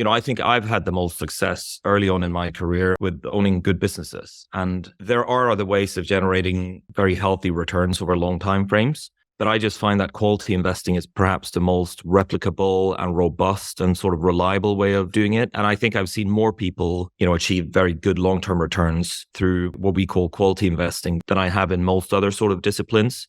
I think I've had the most success early on in my career with owning good businesses. And there are other ways of generating very healthy returns over long time frames. But I just find that quality investing is perhaps the most replicable and robust and sort of reliable way of doing it. And I think I've seen more people, achieve very good long-term returns through what we call quality investing than I have in most other sort of disciplines.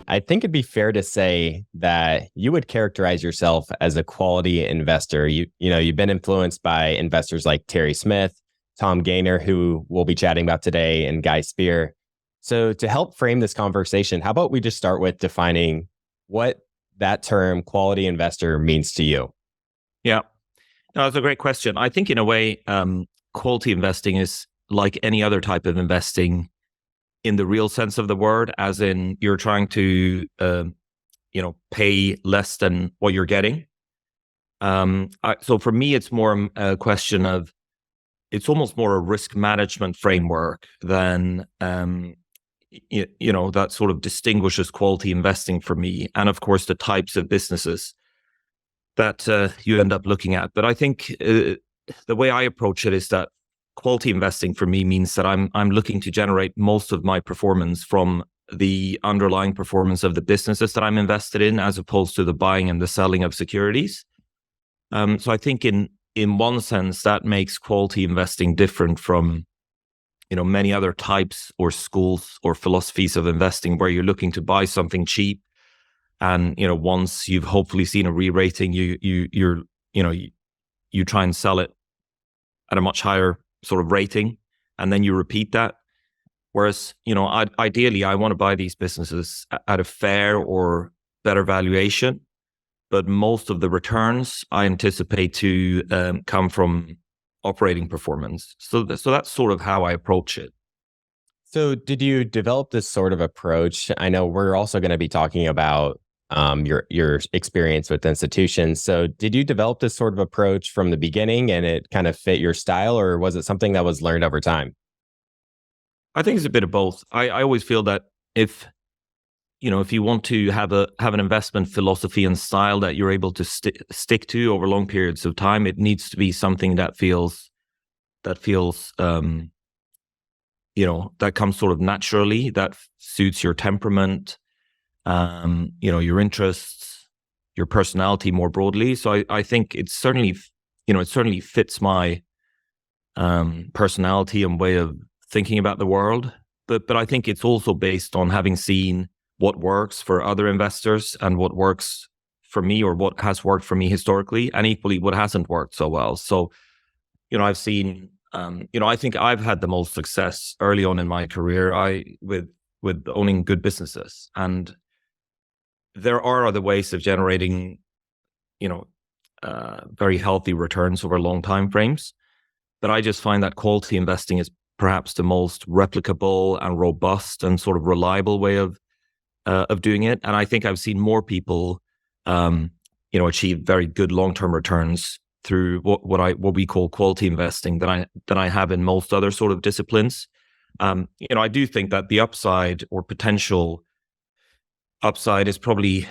I think it'd be fair to say that you would characterize yourself as a quality investor. You've been influenced by investors like Terry Smith, Tom Gayner, who we'll be chatting about today, and Guy Spear. So to help frame this conversation, how about we just start with defining what that term quality investor means to you? Yeah, no, that's a great question. I think in a way, quality investing is like any other type of investing in the real sense of the word, as in you're trying to, pay less than what you're getting. So for me, it's more a question of, it's almost more a risk management framework than, that sort of distinguishes quality investing for me. And of course, the types of businesses that you end up looking at. But I think the way I approach it is that quality investing for me means that I'm looking to generate most of my performance from the underlying performance of the businesses that I'm invested in, as opposed to the buying and the selling of securities. So I think in one sense that makes quality investing different from many other types or schools or philosophies of investing, where you're looking to buy something cheap, and once you've hopefully seen a re-rating, you try and sell it at a much higher sort of rating, and then you repeat that. Whereas, ideally, I want to buy these businesses at a fair or better valuation, but most of the returns I anticipate to come from operating performance. So that's sort of how I approach it. So did you develop this sort of approach? I know we're also going to be talking about your experience with institutions. So did you develop this sort of approach from the beginning and it kind of fit your style, or was it something that was learned over time? I think it's a bit of both. I always feel that if you want to have an investment philosophy and style that you're able to stick to over long periods of time, it needs to be something that feels that comes sort of naturally, that suits your temperament, your interests, your personality more broadly. So I think it certainly fits my personality and way of thinking about the world. But I think it's also based on having seen what works for other investors and what works for me, or what has worked for me historically, and equally what hasn't worked so well. So, I've seen, I think I've had the most success early on in my career with owning good businesses. And there are other ways of generating, very healthy returns over long time frames. But I just find that quality investing is perhaps the most replicable and robust and sort of reliable way of doing it. And I think I've seen more people, achieve very good long-term returns through what we call quality investing than I have in most other sort of disciplines. I do think that the upside or potential upside is probably,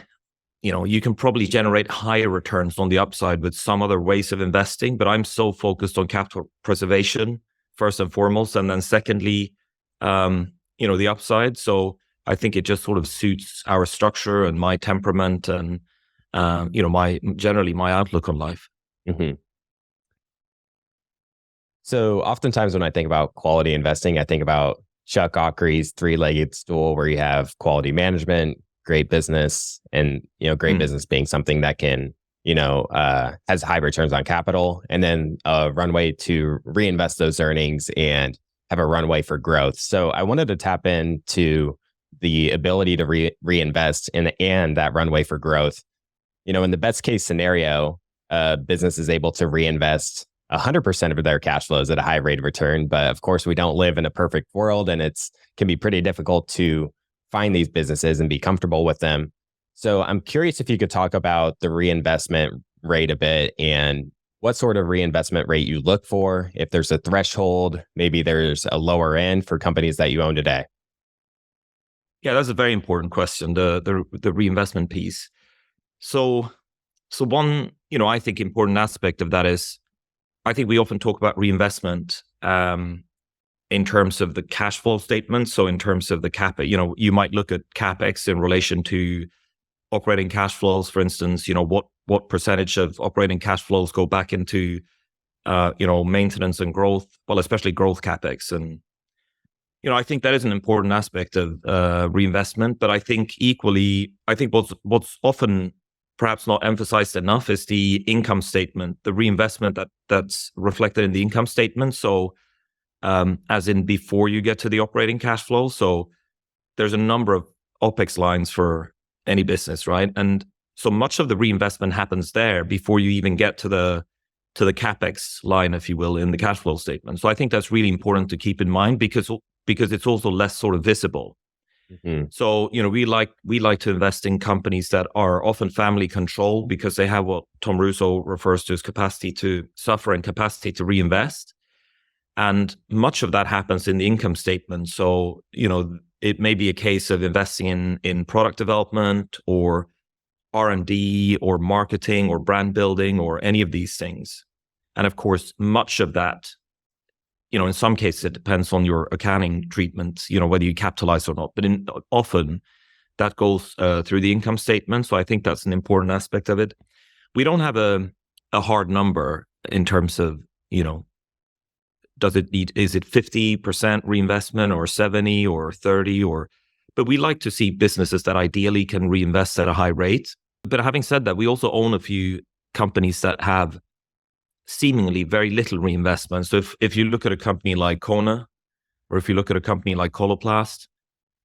you can probably generate higher returns on the upside with some other ways of investing, but I'm so focused on capital preservation first and foremost, and then secondly, the upside. So I think it just sort of suits our structure and my temperament and, my outlook on life. Mm-hmm. So oftentimes when I think about quality investing, I think about Chuck Aukery's three-legged stool, where you have quality management, great business, and, great business being something that can, has high returns on capital, and then a runway to reinvest those earnings and have a runway for growth. So I wanted to tap into the ability to reinvest and that runway for growth. In the best case scenario, business is able to reinvest 100% of their cash flows at a high rate of return. But of course, we don't live in a perfect world, and can be pretty difficult to find these businesses and be comfortable with them. So I'm curious if you could talk about the reinvestment rate a bit, and what sort of reinvestment rate you look for, if there's a threshold, maybe there's a lower end for companies that you own today. Yeah, that's a very important question, the reinvestment piece. So one, I think important aspect of that is, I think we often talk about reinvestment in terms of the cash flow statement. So in terms of the CapEx, you might look at CapEx in relation to operating cash flows, for instance. What percentage of operating cash flows go back into maintenance and growth, well, especially growth CapEx. And I think that is an important aspect of reinvestment. But I think equally, what's often perhaps not emphasized enough is the income statement, the reinvestment that's reflected in the income statement. So as in before you get to the operating cash flow. So there's a number of OpEx lines for any business, right? And so much of the reinvestment happens there before you even get to the CapEx line, if you will, in the cash flow statement. So I think that's really important to keep in mind because it's also less sort of visible. Mm-hmm. So, we like to invest in companies that are often family controlled because they have what Tom Russo refers to as capacity to suffer and capacity to reinvest. And much of that happens in the income statement. So, it may be a case of investing in product development or R&D or marketing or brand building or any of these things. And of course, much of that, in some cases, it depends on your accounting treatment, whether you capitalize or not. But often that goes through the income statement. So I think that's an important aspect of it. We don't have a hard number in terms of, is it 50% reinvestment or 70 or 30 but we like to see businesses that ideally can reinvest at a high rate. But having said that, we also own a few companies that have seemingly very little reinvestment. So if you look at a company like Kona, or if you look at a company like Coloplast,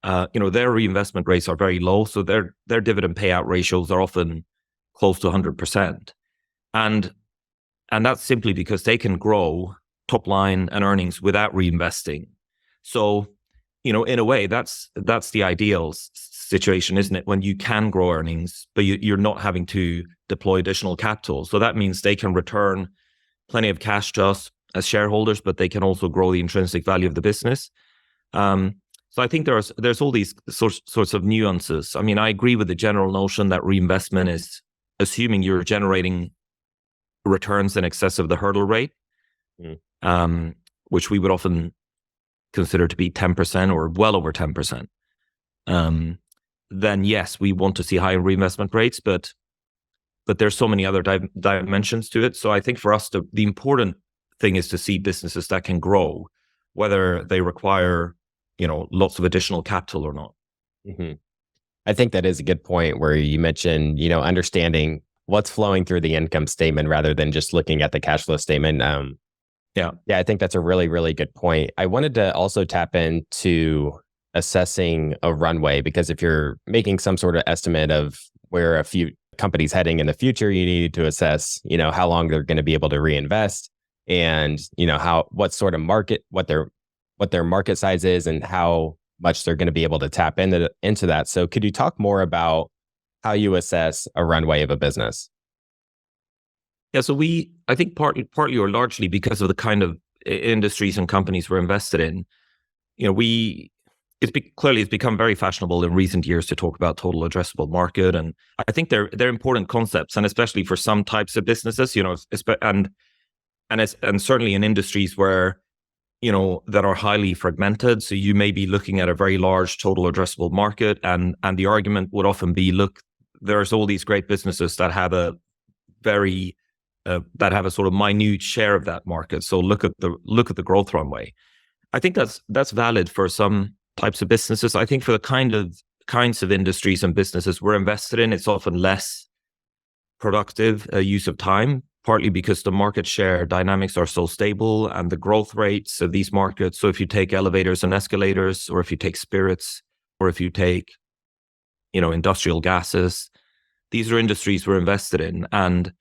their reinvestment rates are very low. So their dividend payout ratios are often close to 100%. And that's simply because they can grow top line and earnings without reinvesting. So, in a way, that's the ideal situation, isn't it? When you can grow earnings, but you're not having to deploy additional capital. So that means they can return plenty of cash to us as shareholders, but they can also grow the intrinsic value of the business. So I think there's all these sorts of nuances. I mean, I agree with the general notion that reinvestment is assuming you're generating returns in excess of the hurdle rate, which we would often consider to be 10% or well over 10%. Then yes, we want to see higher reinvestment rates, but there's so many other dimensions to it. So I think for us, the important thing is to see businesses that can grow, whether they require, lots of additional capital or not. Mm-hmm. I think that is a good point where you mentioned, understanding what's flowing through the income statement rather than just looking at the cash flow statement. Yeah, I think that's a really, really good point. I wanted to also tap into assessing a runway, because if you're making some sort of estimate of where a few companies heading in the future, you need to assess, how long they're going to be able to reinvest, and what sort of market, what their market size is, and how much they're going to be able to tap into that. So could you talk more about how you assess a runway of a business? Yeah, so I think partly or largely because of the kind of industries and companies we're invested in, it's become very fashionable in recent years to talk about total addressable market, and I think they're important concepts, and especially for some types of businesses, and certainly in industries where that are highly fragmented. So you may be looking at a very large total addressable market, and the argument would often be, look, there's all these great businesses that have a very that have a sort of minute share of that market. So look at the growth runway. I think that's valid for some types of businesses. I think for the kinds of industries and businesses we're invested in, it's often less productive use of time, partly because the market share dynamics are so stable and the growth rates of these markets. So if you take elevators and escalators, or if you take spirits, or if you take, industrial gases, these are industries we're invested in, and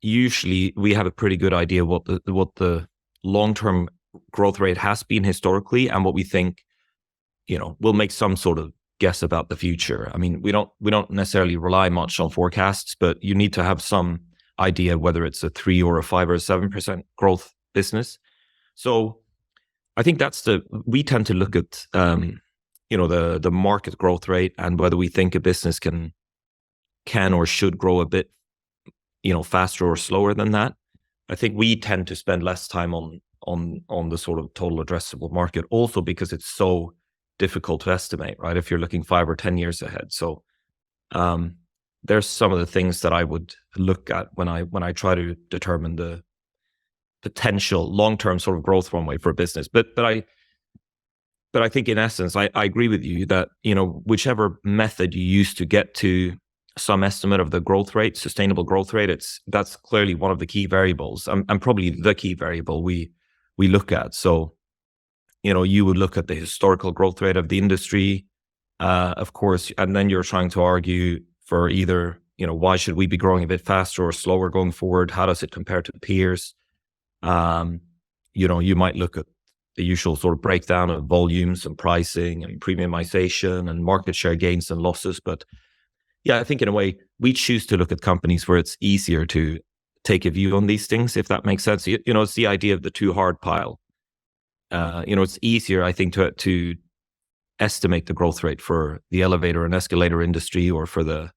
usually we have a pretty good idea what the long-term growth rate has been historically, and what we think, we'll make some sort of guess about the future. I mean, we don't necessarily rely much on forecasts, but you need to have some idea whether it's a 3 or a 5 or a 7% growth business. So I think we tend to look at the market growth rate and whether we think a business can can or should grow a bit, faster or slower than that. I think we tend to spend less time on the sort of total addressable market, also because it's so difficult to estimate, right? If you're looking 5 or 10 years ahead. So there's some of the things that I would look at when I try to determine the potential long-term sort of growth runway for a business. But I think in essence, I agree with you that, whichever method you use to get to some estimate of the growth rate, sustainable growth rate, that's clearly one of the key variables, and probably the key variable we look at. So, you would look at the historical growth rate of the industry, of course, and then you're trying to argue for either, why should we be growing a bit faster or slower going forward? How does it compare to peers? You might look at the usual sort of breakdown of volumes and pricing and premiumization and market share gains and losses. But yeah, I think in a way, we choose to look at companies where it's easier to take a view on these things, if that makes sense. It's the idea of the too hard pile. It's easier, I think, to estimate the growth rate for the elevator and escalator industry or for the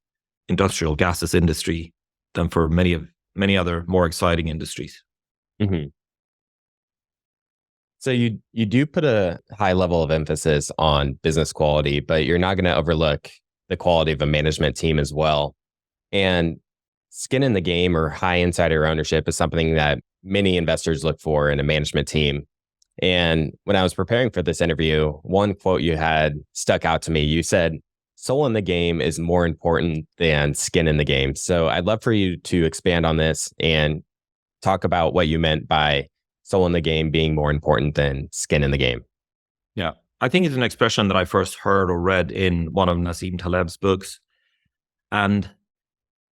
industrial gases industry than for many other more exciting industries. Mm-hmm. So you do put a high level of emphasis on business quality, but you're not going to overlook the quality of a management team as well. And skin in the game or high insider ownership is something that many investors look for in a management team. And when I was preparing for this interview, one quote you had stuck out to me. You said, "Soul in the game is more important than skin in the game." So I'd love for you to expand on this and talk about what you meant by soul in the game being more important than skin in the game. Yeah, I think it's an expression that I first heard or read in one of Nassim Taleb's books. And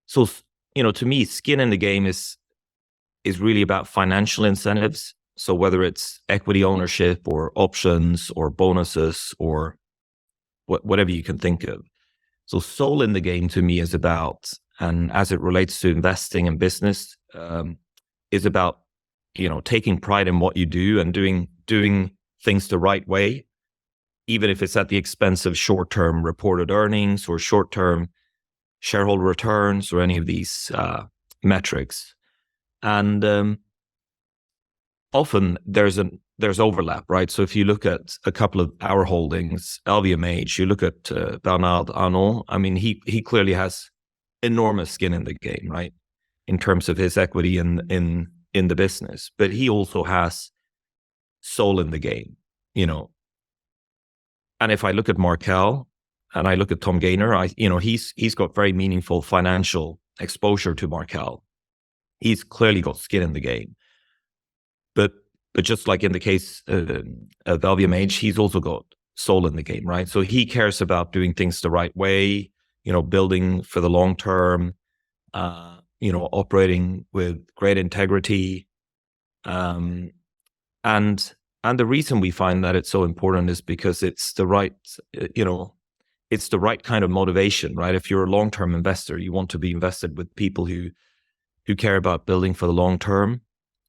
so, to me, skin in the game is really about financial incentives. So whether it's equity ownership or options or bonuses or whatever you can think of. So soul in the game to me is about, and as it relates to investing and business, is about, taking pride in what you do and doing things the right way, even if it's at the expense of short-term reported earnings or short-term shareholder returns or any of these metrics. And often there's overlap, right? So if you look at a couple of our holdings, LVMH, you look at Bernard Arnault, I mean, he clearly has enormous skin in the game, right? In terms of his equity in the business, but he also has soul in the game, And if I look at Markel and I look at Tom Gayner, he's got very meaningful financial exposure to Markel. He's clearly got skin in the game. But just like in the case of LVMH, he's also got soul in the game, right? So he cares about doing things the right way, building for the long term, operating with great integrity. And the reason we find that it's so important is because it's the right, it's the right kind of motivation, right? If you're a long-term investor, you want to be invested with people who care about building for the long term.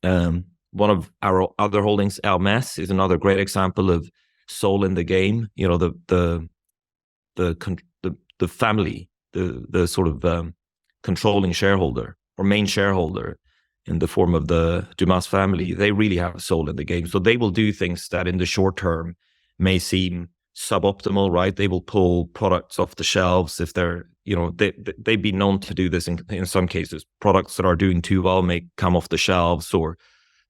One of our other holdings, Hermes, is another great example of soul in the game. The family, the sort of controlling shareholder or main shareholder in the form of the Dumas family, they really have a soul in the game. So they will do things that in the short term may seem suboptimal, right? They will pull products off the shelves if they're, they've been known to do this in some cases. Products that are doing too well may come off the shelves, or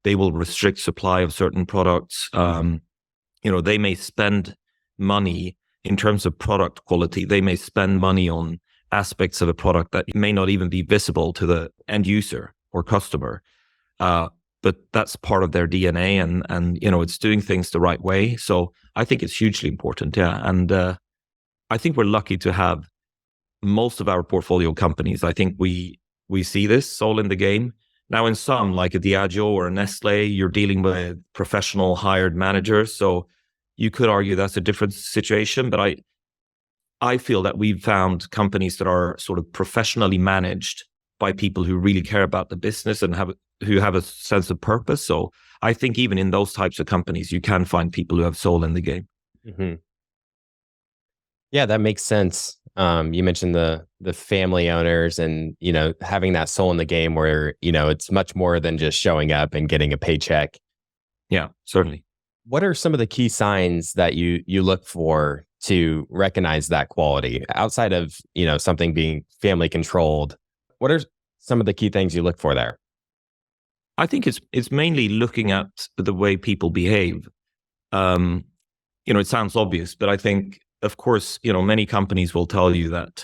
they will restrict supply of certain products. They may spend money in terms of product quality. They may spend money on aspects of a product that may not even be visible to the end user or customer. But that's part of their DNA, and it's doing things the right way. So I think it's hugely important, yeah. And I think we're lucky to have most of our portfolio companies. I think we see this soul in the game. Now, in some, like a Diageo or a Nestle, you're dealing with professional hired managers. So you could argue that's a different situation. But I feel that we've found companies that are sort of professionally managed by people who really care about the business and who have a sense of purpose. So I think even in those types of companies, you can find people who have soul in the game. Mm-hmm. Yeah, that makes sense. You mentioned the family owners and, having that soul in the game where, it's much more than just showing up and getting a paycheck. Yeah, certainly. What are some of the key signs that you look for to recognize that quality outside of, something being family controlled? What are some of the key things you look for there? I think it's mainly looking at the way people behave. Um, it sounds obvious, but I think, of course, many companies will tell you that,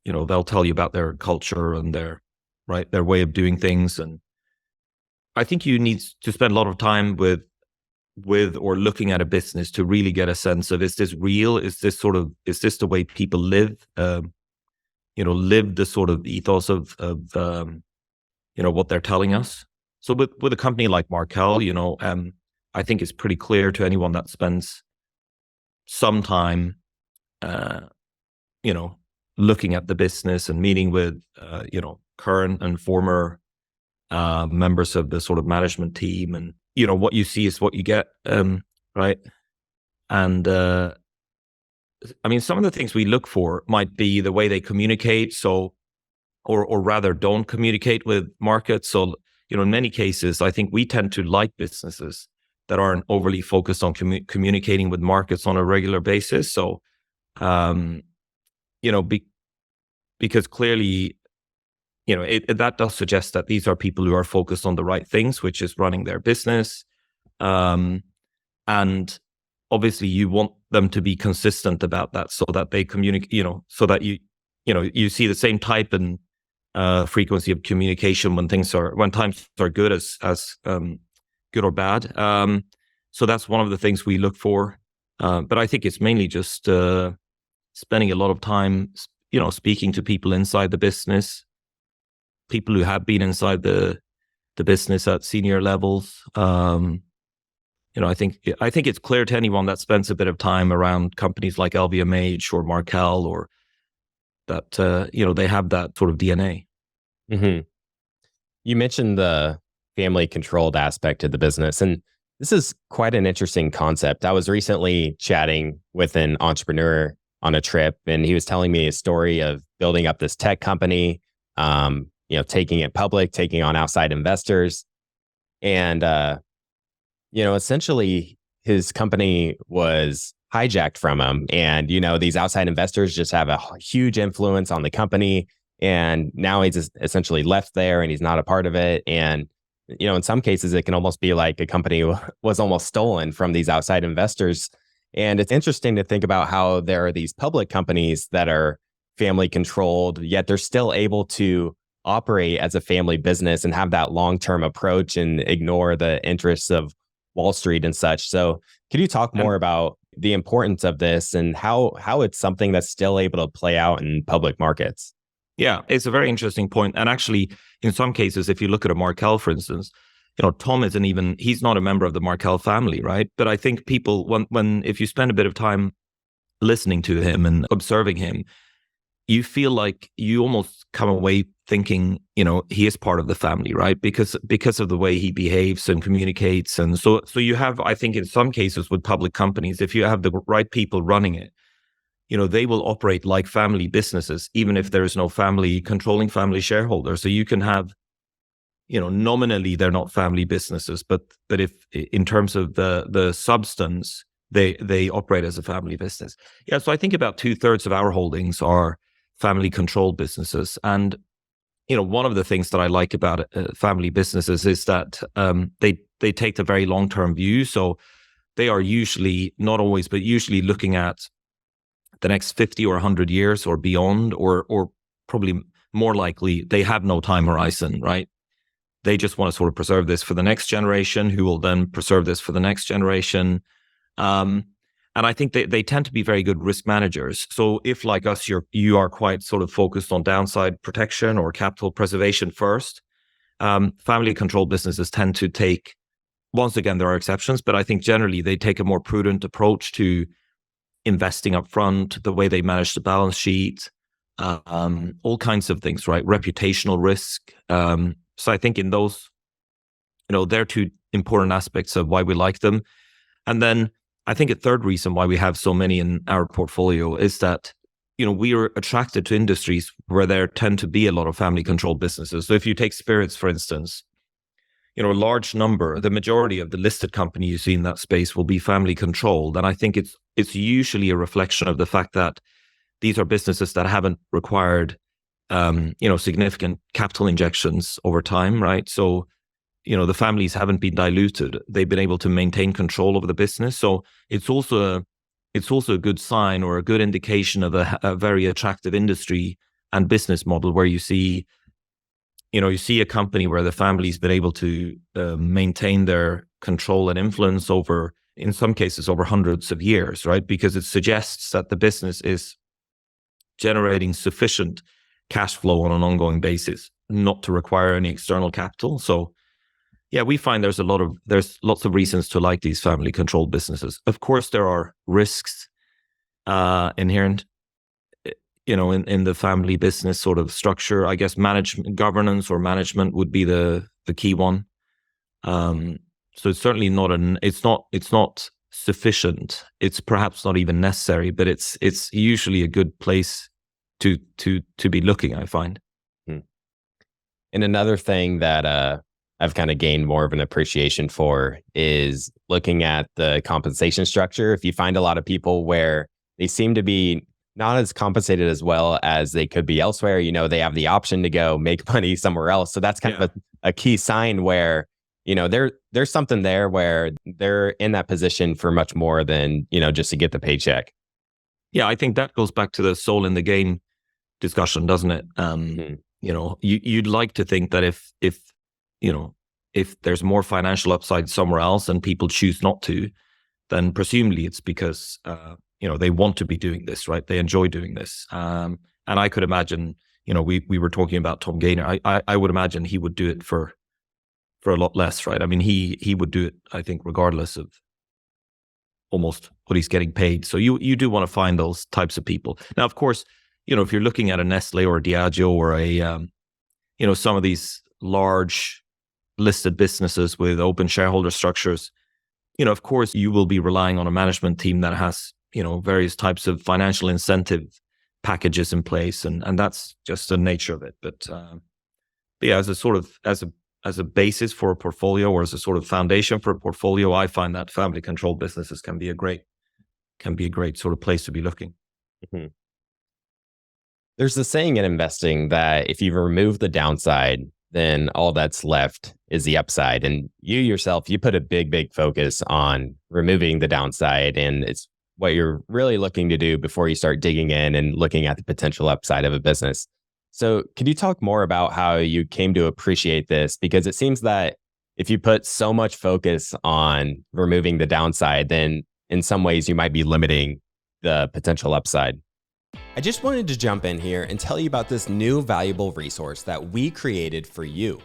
they'll tell you about their culture and their way of doing things. And I think you need to spend a lot of time with or looking at a business to really get a sense of, is this real? Is this the way people live? Live the sort of ethos of what they're telling us. So with a company like Markel, I think it's pretty clear to anyone that spends some time, looking at the business and meeting with, current and former members of the sort of management team, and what you see is what you get, right? And I mean, some of the things we look for might be the way they communicate, so or rather don't communicate with markets. So in many cases, I think we tend to like businesses that aren't overly focused on communicating with markets on a regular basis. So, because clearly, that does suggest that these are people who are focused on the right things, which is running their business. And obviously you want them to be consistent about that so that they communicate, so that you see the same type and frequency of communication when times are good as good or bad. So that's one of the things we look for. But I think it's mainly just spending a lot of time, speaking to people inside the business, people who have been inside the business at senior levels. I think it's clear to anyone that spends a bit of time around companies like LVMH or Markel, or that they have that sort of DNA. Mm-hmm. You mentioned the family controlled aspect of the business, and this is quite an interesting concept. I was recently chatting with an entrepreneur on a trip, and he was telling me a story of building up this tech company, taking it public, taking on outside investors. And, essentially his company was hijacked from him. And, these outside investors just have a huge influence on the company. And now he's just essentially left there and he's not a part of it. And, in some cases, it can almost be like a company was almost stolen from these outside investors. And it's interesting to think about how there are these public companies that are family controlled, yet they're still able to operate as a family business and have that long-term approach and ignore the interests of Wall Street and such. So could you talk more about the importance of this and how it's something that's still able to play out in public markets? Yeah, it's a very interesting point. And actually, in some cases, if you look at a Markel, for instance, Tom he's not a member of the Markel family, right? But I think people, if you spend a bit of time listening to him and observing him, you feel like you almost come away thinking, he is part of the family, right? Because of the way he behaves and communicates. And so you have, I think in some cases with public companies, if you have the right people running it, they will operate like family businesses, even if there is no controlling family shareholder. So you can have, nominally they're not family businesses, but if in terms of the substance, they operate as a family business. Yeah. So I think about 2/3 of our holdings are family controlled businesses. And, one of the things that I like about family businesses is that they take the very long-term view. So they are usually, not always, but usually looking at the next 50 or 100 years or beyond, or probably more likely, they have no time horizon, right? They just want to sort of preserve this for the next generation, who will then preserve this for the next generation. And I think they tend to be very good risk managers. So if, like us, you are quite sort of focused on downside protection or capital preservation first, family controlled businesses tend to take, once again, there are exceptions, but I think generally they take a more prudent approach to investing up front, the way they manage the balance sheet, all kinds of things, right? Reputational risk. So I think in those, they're two important aspects of why we like them. And then I think a third reason why we have so many in our portfolio is that we are attracted to industries where there tend to be a lot of family-controlled businesses. So if you take spirits, for instance, a large number, the majority of the listed company you see in that space will be family-controlled. And I think it's usually a reflection of the fact that these are businesses that haven't required, significant capital injections over time, right? So, the families haven't been diluted. They've been able to maintain control over the business. So it's also a good sign or a good indication of a very attractive industry and business model where you see a company where the family's been able to maintain their control and influence over, in some cases, over hundreds of years, right? Because it suggests that the business is generating sufficient cash flow on an ongoing basis, not to require any external capital. So, yeah, we find there's lots of reasons to like these family-controlled businesses. Of course, there are risks inherent, in the family business sort of structure. I guess governance or management would be the key one. So it's certainly it's not sufficient. It's perhaps not even necessary, but it's usually a good place to be looking, I find. And another thing that I've kind of gained more of an appreciation for is looking at the compensation structure. If you find a lot of people where they seem to be not as compensated as well as they could be elsewhere, they have the option to go make money somewhere else. So that's kind of a key sign where, there's something there where they're in that position for much more than, just to get the paycheck. Yeah, I think that goes back to the soul in the game discussion, doesn't it? You'd like to think that if there's more financial upside somewhere else and people choose not to, then presumably it's because they want to be doing this, right? They enjoy doing this. And I could imagine, we were talking about Tom Gayner. I would imagine he would do it for a lot less, right? I mean, he would do it, I think, regardless of almost what he's getting paid. So you do want to find those types of people. Now, of course, if you're looking at a Nestle or a Diageo or some of these large listed businesses with open shareholder structures, of course, you will be relying on a management team that has, various types of financial incentive packages in place. And that's just the nature of it. But yeah, as a basis for a portfolio or as a sort of foundation for a portfolio, I find that family controlled businesses can be a great sort of place to be looking. Mm-hmm. There's the saying in investing that if you remove the downside, then all that's left is the upside. And you yourself, you put a big focus on removing the downside. And it's what you're really looking to do before you start digging in and looking at the potential upside of a business. So could you talk more about how you came to appreciate this? Because it seems that if you put so much focus on removing the downside, then in some ways you might be limiting the potential upside. I just wanted to jump in here and tell you about this new valuable resource that we created for you.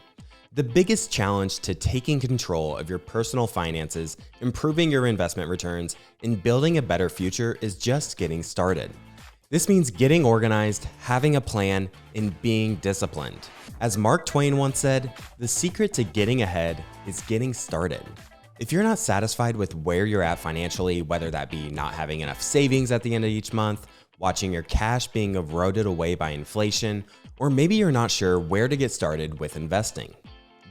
The biggest challenge to taking control of your personal finances, improving your investment returns, and building a better future is just getting started. This means getting organized, having a plan, and being disciplined. As Mark Twain once said, the secret to getting ahead is getting started. If you're not satisfied with where you're at financially, whether that be not having enough savings at the end of each month, watching your cash being eroded away by inflation, or maybe you're not sure where to get started with investing.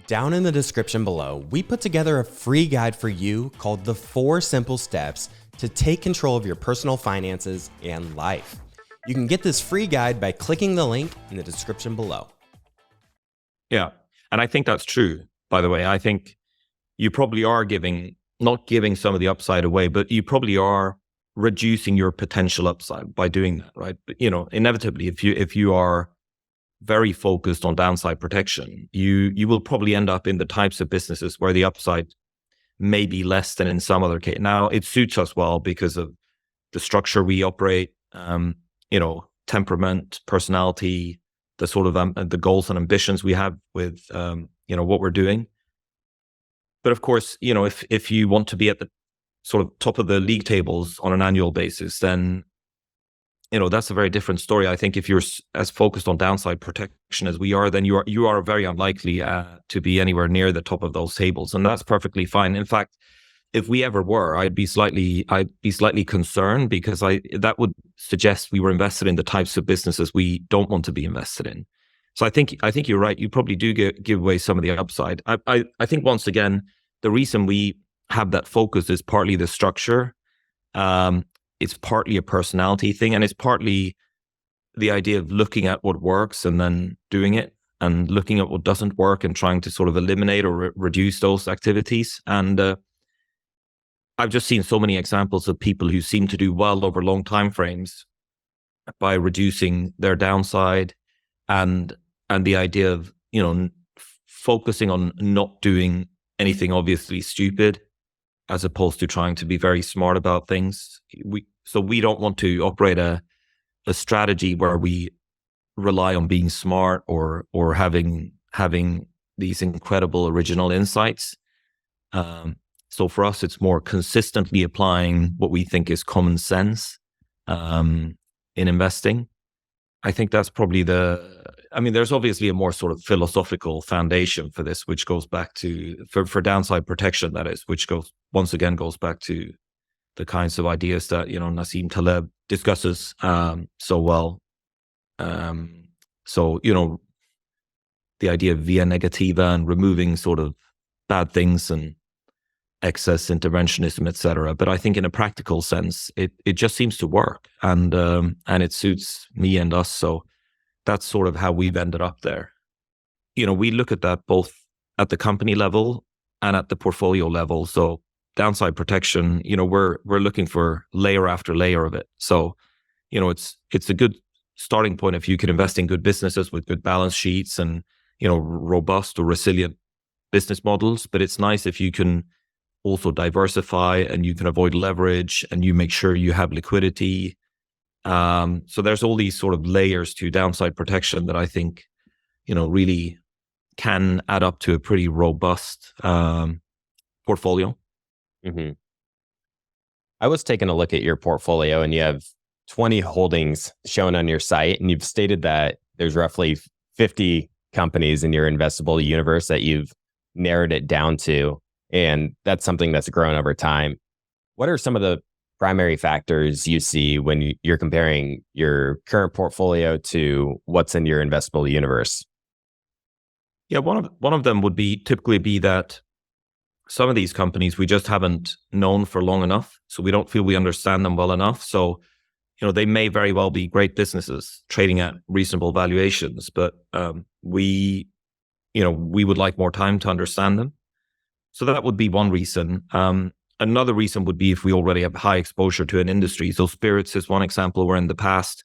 Down in the description below, we put together a free guide for you called The 4 Simple Steps to Take Control of Your Personal Finances and Life. You can get this free guide by clicking the link in the description below. Yeah, and I think that's true, by the way. I think you probably are not giving some of the upside away, but you probably are reducing your potential upside by doing that, right? But inevitably, if you are very focused on downside protection, you will probably end up in the types of businesses where the upside may be less than in some other case. Now, it suits us well because of the structure we operate, temperament, personality, the sort of the goals and ambitions we have with what we're doing. But of course, if you want to be at the sort of top of the league tables on an annual basis, then that's a very different story. I think if you're as focused on downside protection as we are, then you are very unlikely to be anywhere near the top of those tables, and that's perfectly fine. In fact, if we ever were, I'd be slightly concerned, because that would suggest we were invested in the types of businesses we don't want to be invested in. So I think you're right. You probably do give away some of the upside. I think, once again, the reason we have that focus is partly the structure. It's partly a personality thing, and it's partly the idea of looking at what works and then doing it, and looking at what doesn't work and trying to sort of eliminate or reduce those activities. And I've just seen so many examples of people who seem to do well over long time frames by reducing their downside, and the idea of, focusing on not doing anything obviously stupid, as opposed to trying to be very smart about things. So we don't want to operate a strategy where we rely on being smart or having these incredible original insights. So for us, it's more consistently applying what we think is common sense in investing. I think that's probably there's obviously a more sort of philosophical foundation for this, which goes back to, for downside protection, that is, which goes back to the kinds of ideas that, Nassim Taleb discusses so well. So, the idea of via negativa and removing sort of bad things and excess interventionism, etc. But I think in a practical sense, it just seems to work, and it suits me and us. So that's sort of how we've ended up there. We look at that both at the company level and at the portfolio level. So downside protection, we're looking for layer after layer of it. So, it's a good starting point if you can invest in good businesses with good balance sheets and, robust or resilient business models. But it's nice if you can also diversify, and you can avoid leverage, and you make sure you have liquidity. So there's all these sort of layers to downside protection that I think, really can add up to a pretty robust portfolio. Mm-hmm. I was taking a look at your portfolio, and you have 20 holdings shown on your site, and you've stated that there's roughly 50 companies in your investable universe that you've narrowed it down to, and that's something that's grown over time. What are some of the primary factors you see when you're comparing your current portfolio to what's in your investable universe? Yeah, one of them would typically be that some of these companies we just haven't known for long enough, so we don't feel we understand them well enough. So, they may very well be great businesses trading at reasonable valuations, but we would like more time to understand them. So that would be one reason. Another reason would be if we already have high exposure to an industry. So spirits is one example where in the past,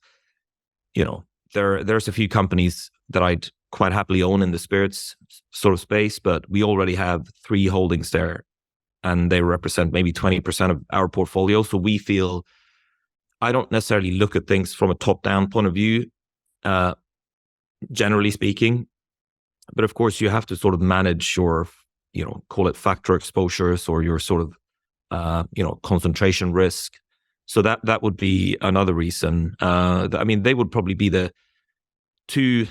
there's a few companies that I'd quite happily own in the spirits sort of space, but we already have 3 holdings there, and they represent maybe 20% of our portfolio. So we feel, I don't necessarily look at things from a top-down point of view, generally speaking, but of course you have to sort of manage your, call it factor exposures, or your sort of, concentration risk. So that would be another reason. They would probably be the two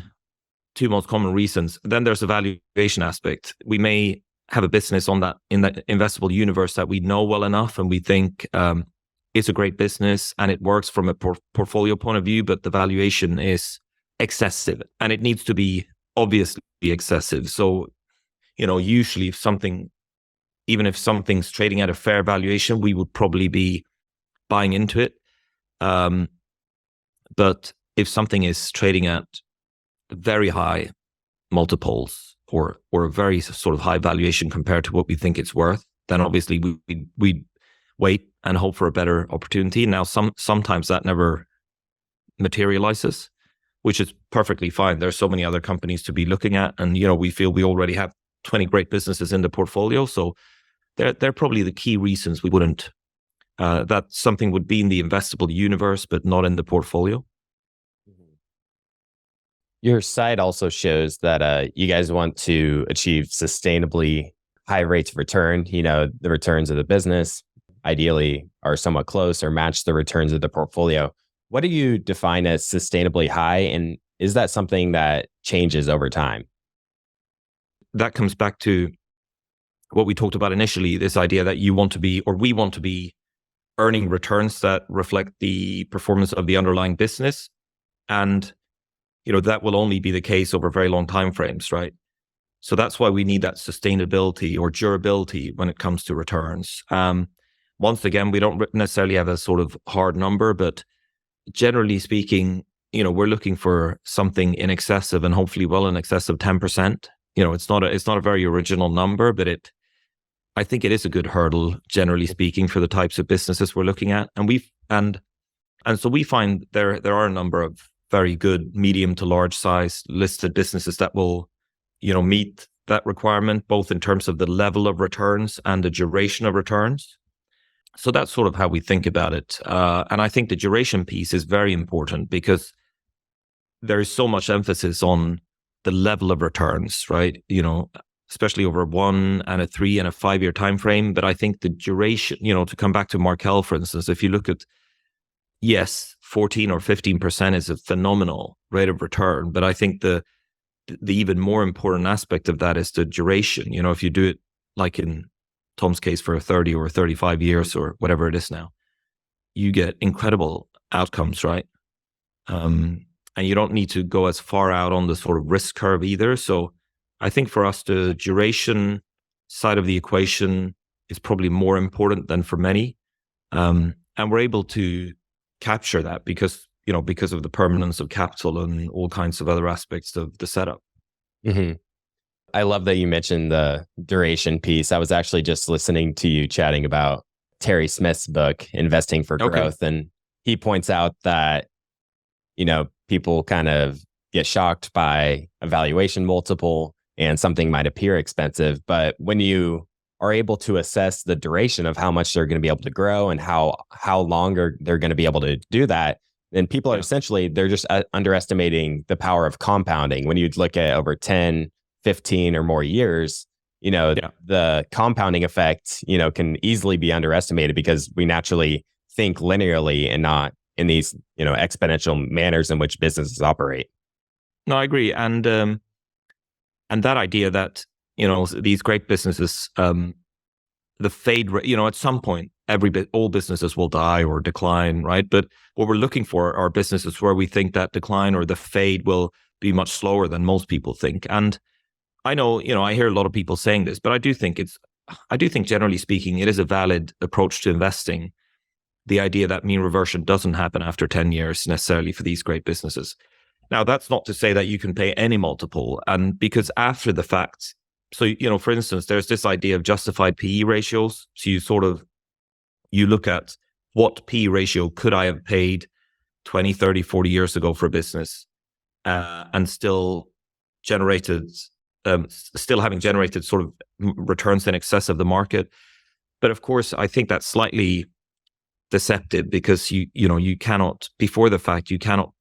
most common reasons. Then there's a valuation aspect. We may have a business in that investable universe that we know well enough, and we think it's a great business and it works from a portfolio point of view, but the valuation is excessive, and it needs to be obviously excessive. So, usually even if something's trading at a fair valuation, we would probably be buying into it. But if something is trading at very high multiples, or a very sort of high valuation compared to what we think it's worth, then obviously we wait and hope for a better opportunity. Now, sometimes that never materializes, which is perfectly fine. There's so many other companies to be looking at, and we feel we already have 20 great businesses in the portfolio. So they're probably the key reasons we wouldn't. That something would be in the investable universe, but not in the portfolio. Your site also shows that you guys want to achieve sustainably high rates of return. The returns of the business ideally are somewhat close or match the returns of the portfolio. What do you define as sustainably high, and is that something that changes over time? That comes back to what we talked about initially, this idea that you want to be, or we want to be, earning returns that reflect the performance of the underlying business. And, that will only be the case over very long time frames, right? So that's why we need that sustainability or durability when it comes to returns. Once again, we don't necessarily have a sort of hard number, but generally speaking, we're looking for something in excess of, and hopefully well in excess of 10%. It's not a very original number, but I think it is a good hurdle, generally speaking, for the types of businesses we're looking at. And so we find there are a number of very good medium to large size listed businesses that will, meet that requirement, both in terms of the level of returns and the duration of returns. So that's sort of how we think about it. And I think the duration piece is very important because there is so much emphasis on the level of returns, right? Especially over a 1 and a 3 and a 5 year time frame. But I think the duration, to come back to Markel, for instance, if you look at, yes, 14 or 15% is a phenomenal rate of return. But I think the even more important aspect of that is the duration. If you do it like in Tom's case for 30 or 35 years or whatever it is now, you get incredible outcomes, right? And you don't need to go as far out on the sort of risk curve either. So I think for us, the duration side of the equation is probably more important than for many. And we're able to capture that because of the permanence of capital and all kinds of other aspects of the setup. Mm-hmm. I love that you mentioned the duration piece. I was actually just listening to you chatting about Terry Smith's book, Investing for Growth. And he points out that, people kind of get shocked by a valuation multiple and something might appear expensive. But when you are able to assess the duration of how much they're going to be able to grow and how long they're going to be able to do that, then people are essentially, they're just underestimating the power of compounding. When you look at over 10, 15 or more years, the compounding effect, can easily be underestimated because we naturally think linearly and not in these, exponential manners in which businesses operate. No, I agree. And that idea that, these great businesses, the fade, at some point, all businesses will die or decline, right? But what we're looking for are businesses where we think that decline or the fade will be much slower than most people think. And I know, I hear a lot of people saying this, but I do think generally speaking, it is a valid approach to investing. The idea that mean reversion doesn't happen after 10 years necessarily for these great businesses. Now, that's not to say that you can pay any multiple. And because after the fact, so, for instance, there's this idea of justified PE ratios. So you look at what PE ratio could I have paid 20, 30, 40 years ago for a business and still having generated sort of returns in excess of the market. But of course, I think that's slightly deceptive because you cannot, before the fact, you cannot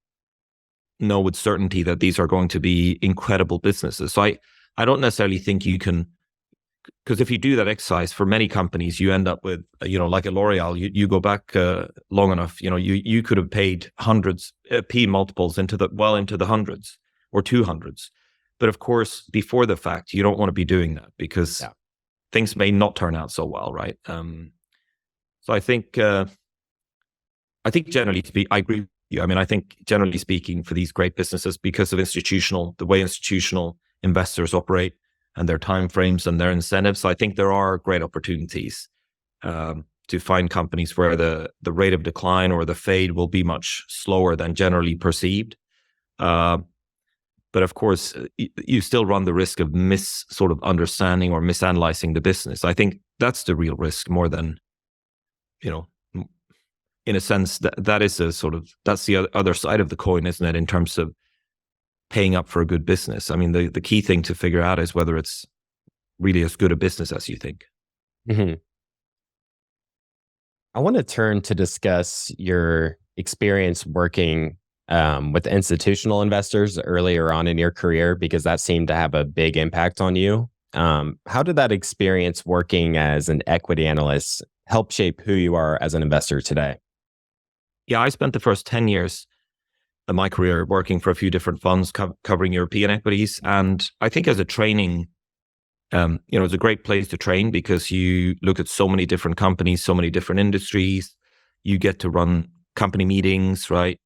know with certainty that these are going to be incredible businesses. So I don't necessarily think you can, because if you do that exercise for many companies, you end up with, like a L'Oreal, you go back long enough, you could have paid hundreds P multiples into the hundreds or 200s. But of course, before the fact, you don't want to be doing that because things may not turn out so well, right? So I think generally speaking, I agree with you. I mean, I think generally speaking for these great businesses, because of the way institutional investors operate and their timeframes and their incentives, I think there are great opportunities to find companies where the rate of decline or the fade will be much slower than generally perceived. But of course, you still run the risk of sort of understanding or misanalyzing the business. I think that's the real risk more than, in a sense, that is that's the other side of the coin, isn't it? In terms of paying up for a good business. I mean, the key thing to figure out is whether it's really as good a business as you think. Mm-hmm. I want to turn to discuss your experience working with institutional investors earlier on in your career, because that seemed to have a big impact on you. How did that experience working as an equity analyst help shape who you are as an investor today? Yeah, I spent the first 10 years of my career working for a few different funds covering European equities. And I think as a training It's a great place to train because you look at so many different companies, so many different industries. You get to run company meetings, right?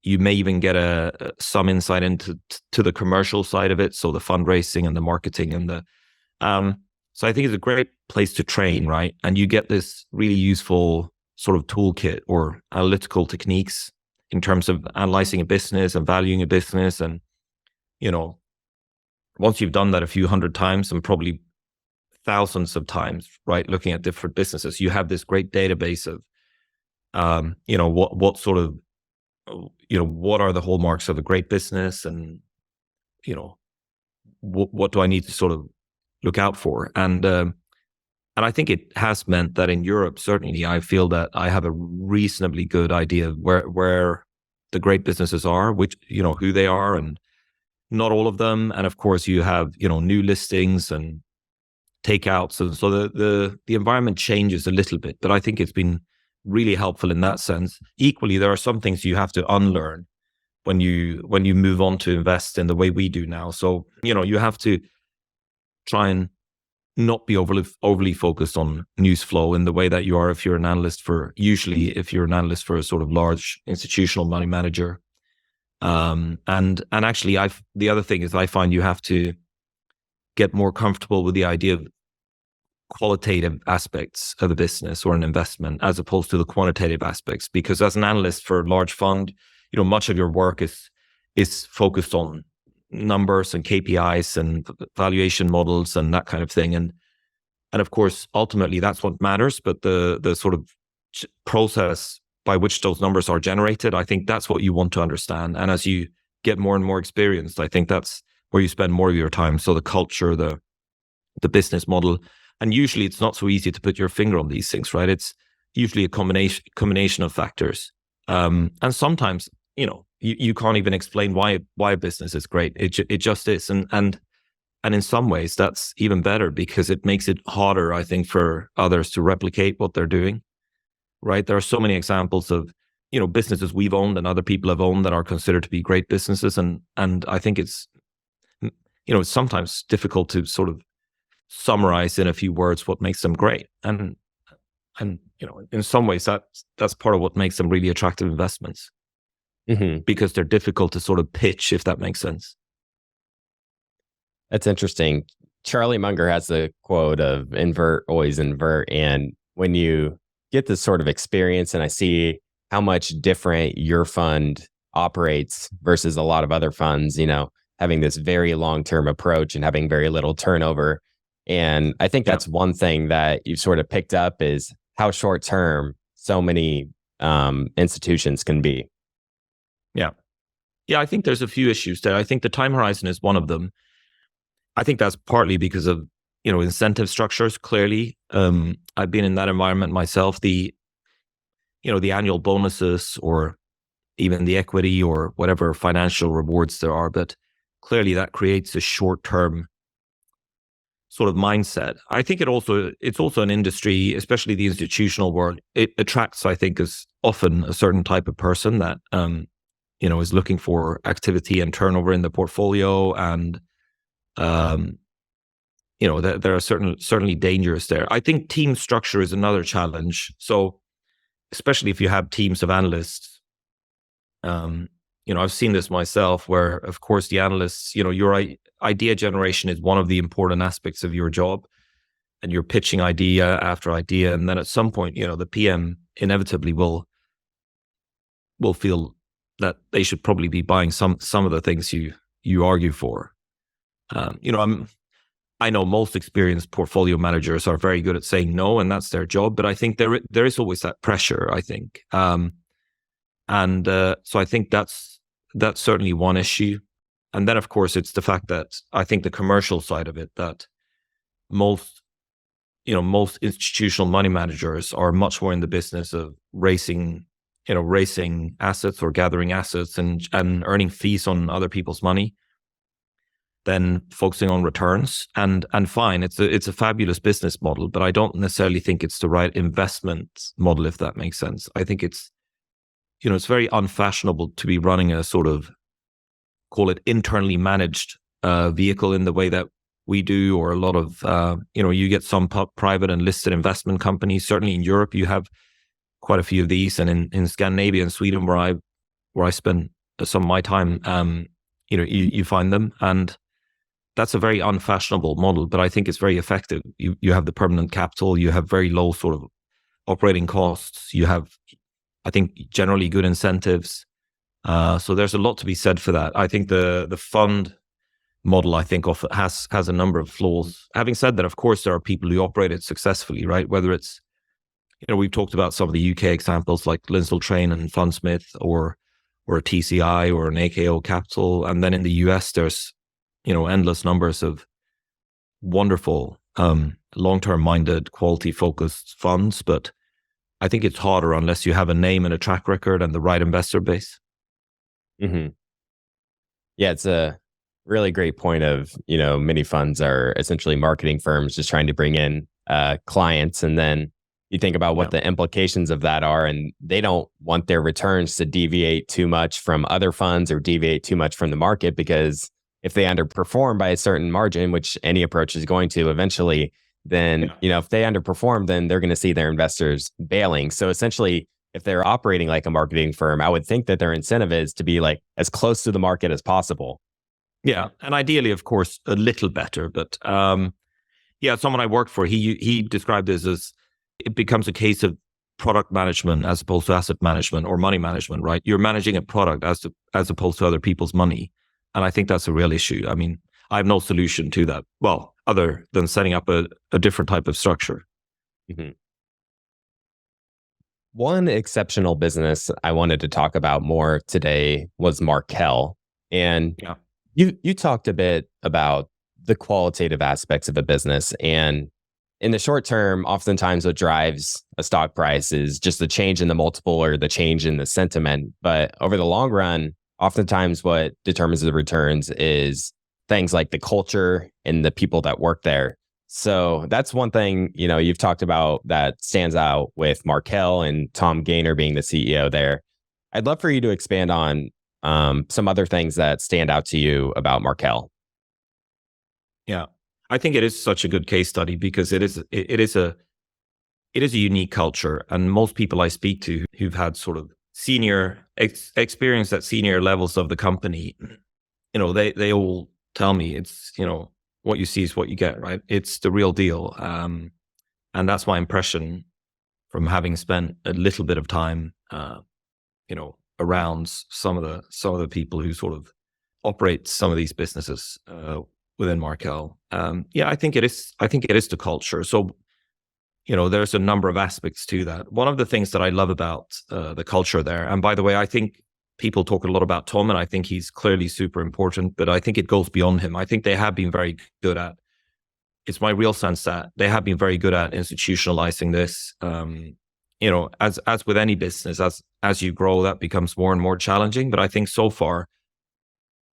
You may even get some insight into the commercial side of it, so the fundraising and the marketing and the. So I think it's a great place to train, right? And you get this really useful sort of toolkit or analytical techniques in terms of analyzing a business and valuing a business. And, once you've done that a few hundred times and probably thousands of times, right, looking at different businesses, you have this great database of, what sort of, what are the hallmarks of a great business, and, what do I need to sort of look out for? And I think it has meant that in Europe, certainly, I feel that I have a reasonably good idea of where the great businesses are, which, who they are, and not all of them. And of course, you have, new listings and takeouts. And so the environment changes a little bit, but I think it's been really helpful in that sense. Equally, there are some things you have to unlearn when you move on to invest in the way we do now. So, you have to try and not be overly focused on news flow in the way that you are if you're an analyst for a sort of large institutional money manager. And actually, the other thing is I find you have to get more comfortable with the idea of qualitative aspects of a business or an investment as opposed to the quantitative aspects, because as an analyst for a large fund, much of your work is focused on numbers and KPIs and valuation models and that kind of thing. And of course, ultimately that's what matters, but the sort of process by which those numbers are generated, I think that's what you want to understand. And as you get more and more experienced, I think that's where you spend more of your time. So the culture, the business model, and usually it's not so easy to put your finger on these things, right? It's usually a combination of factors. And sometimes, you can't even explain why a business is great. It just is. And in some ways that's even better because it makes it harder, I think, for others to replicate what they're doing. Right. There are so many examples of, businesses we've owned and other people have owned that are considered to be great businesses. And I think it's, it's sometimes difficult to sort of summarize in a few words what makes them great. And in some ways that's part of what makes them really attractive investments, because they're difficult to sort of pitch, if that makes sense. That's interesting. Charlie Munger has the quote of invert, always invert. And when you get this sort of experience and I see how much different your fund operates versus a lot of other funds, having this very long-term approach and having very little turnover. And I think that's one thing that you've sort of picked up is how short-term so many institutions can be. Yeah. Yeah, I think there's a few issues there. I think the time horizon is one of them. I think that's partly because of, incentive structures, clearly. I've been in that environment myself. The annual bonuses or even the equity or whatever financial rewards there are, but clearly that creates a short-term sort of mindset. I think it's also an industry, especially the institutional world. It attracts, I think, is often a certain type of person that, is looking for activity and turnover in the portfolio. And, there are certainly dangers there. I think team structure is another challenge. So especially if you have teams of analysts, I've seen this myself where, of course, the analysts, your idea generation is one of the important aspects of your job, and you're pitching idea after idea. And then at some point, the PM inevitably will feel that they should probably be buying some of the things you argue for. I know most experienced portfolio managers are very good at saying no, and that's their job. But I think there is always that pressure, I think. So I think that's certainly one issue. And then, of course, it's the fact that I think the commercial side of it, that most institutional money managers are much more in the business of raising assets or gathering assets and earning fees on other people's money than focusing on returns. And fine, it's a fabulous business model, but I don't necessarily think it's the right investment model, if that makes sense. I think it's very unfashionable to be running a sort of, call it internally managed vehicle in the way that we do, or a lot of, you get some private and listed investment companies. Certainly in Europe, you have quite a few of these. And in Scandinavia and Sweden, where I spend some of my time, you find them. And that's a very unfashionable model, but I think it's very effective. You have the permanent capital, you have very low sort of operating costs, you have, I think, generally good incentives. So there's a lot to be said for that. I think the fund model, I think, has a number of flaws. Having said that, of course, there are people who operate it successfully, right? Whether it's, we've talked about some of the UK examples like Lindsell Train and Fundsmith, or a TCI or an AKO Capital. And then in the US, there's, endless numbers of wonderful, long-term minded, quality focused funds. But I think it's harder unless you have a name and a track record and the right investor base. Mm-hmm. Yeah, it's a really great point of, many funds are essentially marketing firms just trying to bring in clients. And then you think about what the implications of that are, and they don't want their returns to deviate too much from other funds or deviate too much from the market, because if they underperform by a certain margin, which any approach is going to eventually, then, if they underperform, then they're going to see their investors bailing. So essentially, if they're operating like a marketing firm, I would think that their incentive is to be like as close to the market as possible. Yeah. And ideally, of course, a little better. But someone I worked for, he described this as, it becomes a case of product management as opposed to asset management or money management, right? You're managing a product as opposed to other people's money. And I think that's a real issue. I mean, I have no solution to that. Well, other than setting up a different type of structure. Mm-hmm. One exceptional business I wanted to talk about more today was Markel. And you talked a bit about the qualitative aspects of a business. And in the short term, oftentimes what drives a stock price is just the change in the multiple or the change in the sentiment. But over the long run, oftentimes what determines the returns is things like the culture and the people that work there. So that's one thing, you've talked about that stands out with Markel and Tom Gayner being the CEO there. I'd love for you to expand on some other things that stand out to you about Markel. Yeah, I think it is such a good case study because it is a unique culture, and most people I speak to who've had sort of senior experience at senior levels of the company, they all tell me it's, what you see is what you get, right? It's the real deal. And that's my impression from having spent a little bit of time, around some of the people who sort of operate some of these businesses within Markel. I think it is the culture. So, there's a number of aspects to that. One of the things that I love about the culture there, and by the way, I think people talk a lot about Tom, and I think he's clearly super important, but I think it goes beyond him. I think they have been very good at, it's my real sense that they have been very good at institutionalizing this. As with any business, as you grow, that becomes more and more challenging. But I think so far,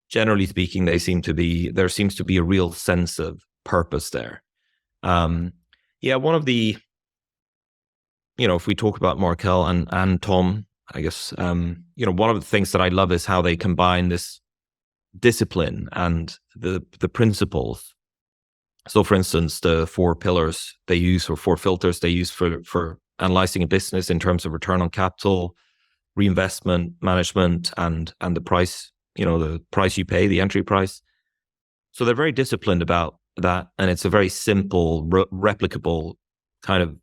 generally speaking, there seems to be a real sense of purpose there. One of the, if we talk about Markel and Tom, I guess, one of the things that I love is how they combine this discipline and the principles. So, for instance, the 4 pillars they use, or 4 filters they use for analyzing a business in terms of return on capital, reinvestment, management, and the price, the price you pay, the entry price. So they're very disciplined about that, and it's a very simple, replicable kind of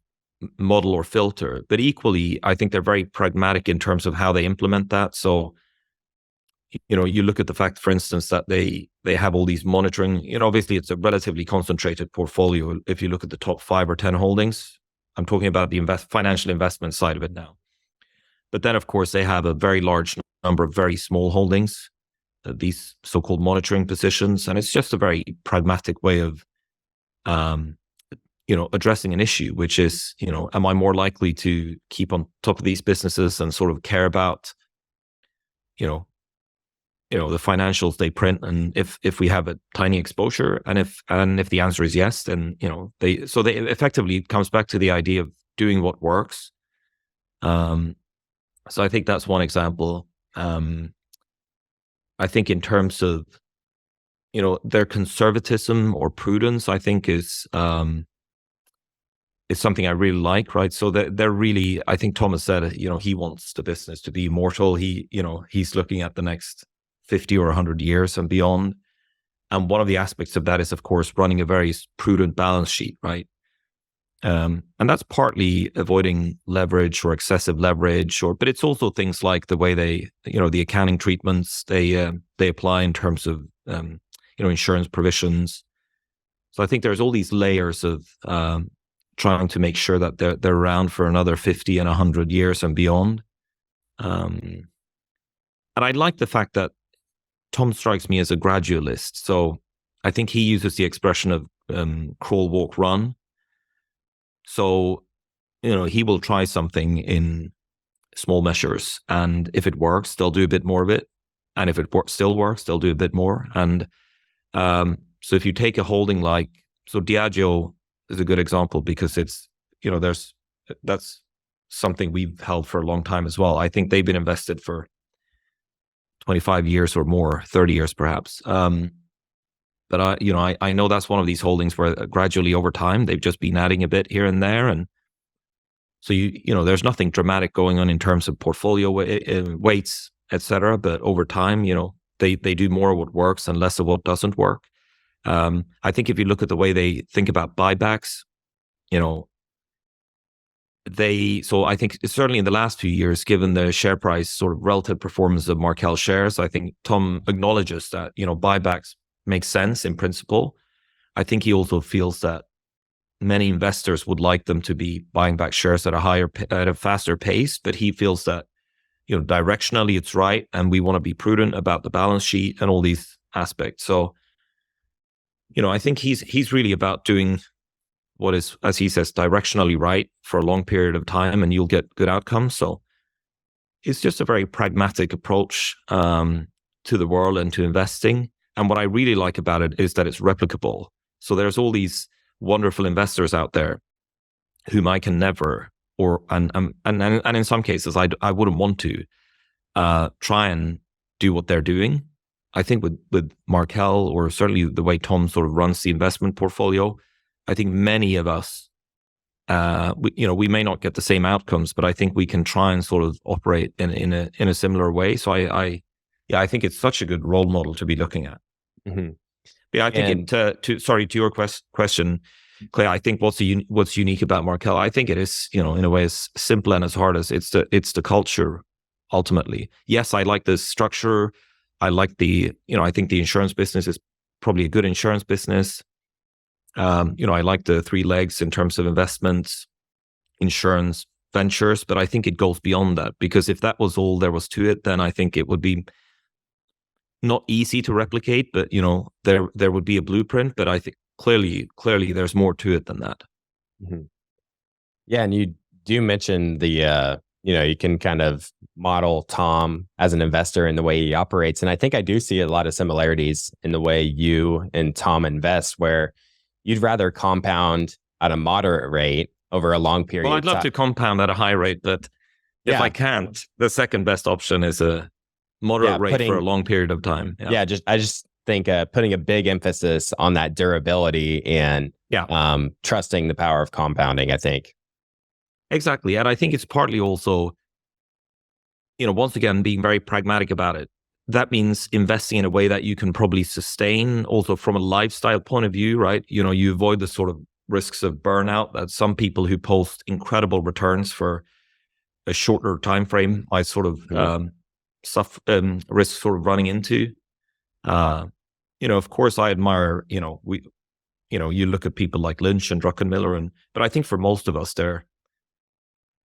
model or filter. But equally, I think they're very pragmatic in terms of how they implement that. So, you look at the fact, for instance, that they have all these monitoring. Obviously, it's a relatively concentrated portfolio. If you look at the top 5 or 10 holdings, I'm talking about the financial investment side of it now. But then, of course, they have a very large number of very small holdings, these so-called monitoring positions. And it's just a very pragmatic way of, addressing an issue, which is, am I more likely to keep on top of these businesses and sort of care about, the financials they print, and if we have a tiny exposure, and if the answer is yes, then they effectively, it comes back to the idea of doing what works. So I think that's one example. I think in terms of their conservatism or prudence, I think, is something I really like, right? So they're really, I think Thomas said, he wants the business to be immortal. He's looking at the next 50 or 100 years and beyond. And one of the aspects of that is, of course, running a very prudent balance sheet, right? And that's partly avoiding leverage or excessive leverage, but it's also things like the way the accounting treatments they apply in terms of insurance provisions. So I think there's all these layers of trying to make sure that they're around for another 50 and 100 years and beyond. And I like the fact that Tom strikes me as a gradualist. So I think he uses the expression of crawl, walk, run. So, he will try something in small measures, and if it works, they'll do a bit more of it. And if it still works, they'll do a bit more. And so if you take a holding so Diageo is a good example, because it's, that's something we've held for a long time as well. I think they've been invested for 25 years or more, 30 years perhaps. But I know that's one of these holdings where gradually over time, they've just been adding a bit here and there. And so, there's nothing dramatic going on in terms of portfolio weights, et cetera. But over time, they do more of what works and less of what doesn't work. I think if you look at the way they think about buybacks, so I think certainly in the last few years, given the share price sort of relative performance of Markel shares, I think Tom acknowledges that, buybacks makes sense in principle. I think he also feels that many investors would like them to be buying back shares at a faster pace, but he feels that, directionally it's right, and we want to be prudent about the balance sheet and all these aspects. So, I think he's really about doing what is, as he says, directionally right for a long period of time, and you'll get good outcomes. So it's just a very pragmatic approach to the world and to investing. And what I really like about it is that it's replicable. So there's all these wonderful investors out there whom I can never, and in some cases I wouldn't want to try and do what they're doing. I think with Markel, or certainly the way Tom sort of runs the investment portfolio, I think many of us, we may not get the same outcomes, but I think we can try and sort of operate in a similar way. So I think it's such a good role model to be looking at. Mm-hmm. Yeah, I think to your question, Clay, I think what's unique about Markel, I think it is, in a way, as simple and as hard as it's the culture ultimately. Yes, I like the structure. I like I think the insurance business is probably a good insurance business. I like the three legs in terms of investments, insurance, ventures, but I think it goes beyond that, because if that was all there was to it, then I think it would be not easy to replicate, but there would be a blueprint. But I think clearly there's more to it than that. Mm-hmm. Yeah, and you do mention the you can kind of model Tom as an investor in the way he operates, and I think I do see a lot of similarities in the way you and Tom invest, where you'd rather compound at a moderate rate over a long period. Well, I'd love to compound at a high rate, but if I can't, the second best option is a moderate rate for a long period of time. I just think putting a big emphasis on that durability and trusting the power of compounding, I think. Exactly. And I think it's partly also, once again, being very pragmatic about it. That means investing in a way that you can probably sustain also from a lifestyle point of view, right? You avoid the sort of risks of burnout that some people who post incredible returns for a shorter time frame, I sort of risk sort of running into. Of course, I admire, you look at people like Lynch and Druckenmiller, but I think for most of us,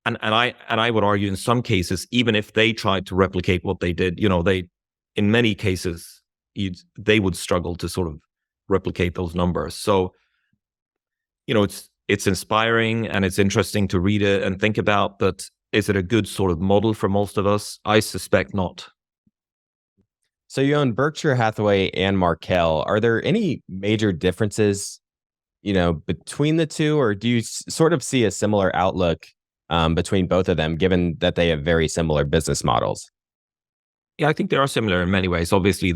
and I would argue in some cases, even if they tried to replicate what they did, in many cases, they would struggle to sort of replicate those numbers. So, it's inspiring and it's interesting to read it and think about, but is it a good sort of model for most of us? I suspect not. So you own Berkshire Hathaway and Markel. Are there any major differences, between the two, or do you sort of see a similar outlook between both of them, given that they have very similar business models? Yeah, I think they are similar in many ways. Obviously,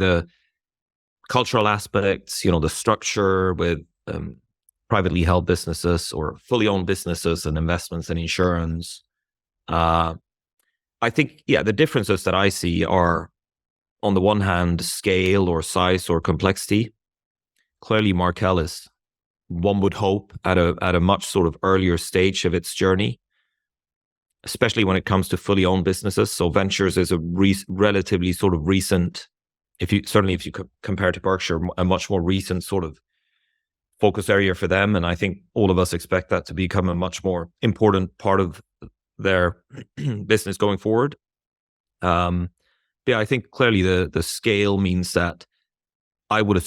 cultural aspects, the structure with privately held businesses or fully owned businesses and investments and insurance. I think, the differences that I see are, on the one hand, scale or size or complexity. Clearly, Markel is, one would hope, at a much sort of earlier stage of its journey, especially when it comes to fully owned businesses. So ventures is a relatively sort of recent, if you compare to Berkshire, a much more recent sort of focus area for them. And I think all of us expect that to become a much more important part of their business going forward. I think clearly the scale means that I would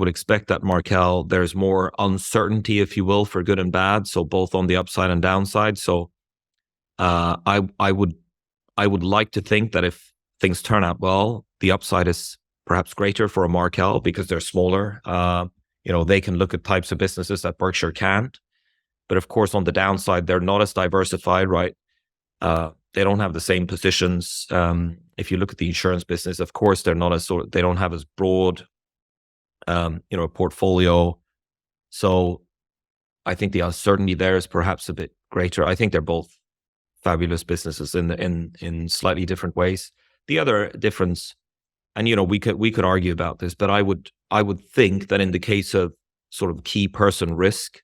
expect that Markel, there's more uncertainty, if you will, for good and bad. So both on the upside and downside. So I would like to think that if things turn out well, the upside is perhaps greater for a Markel because they're smaller. They can look at types of businesses that Berkshire can't. But of course, on the downside, they're not as diversified, right? They don't have the same positions. If you look at the insurance business, of course, they don't have as broad, a portfolio. So I think the uncertainty there is perhaps a bit greater. I think they're both fabulous businesses in slightly different ways. The other difference, and we could argue about this, but I would think that in the case of sort of key person risk,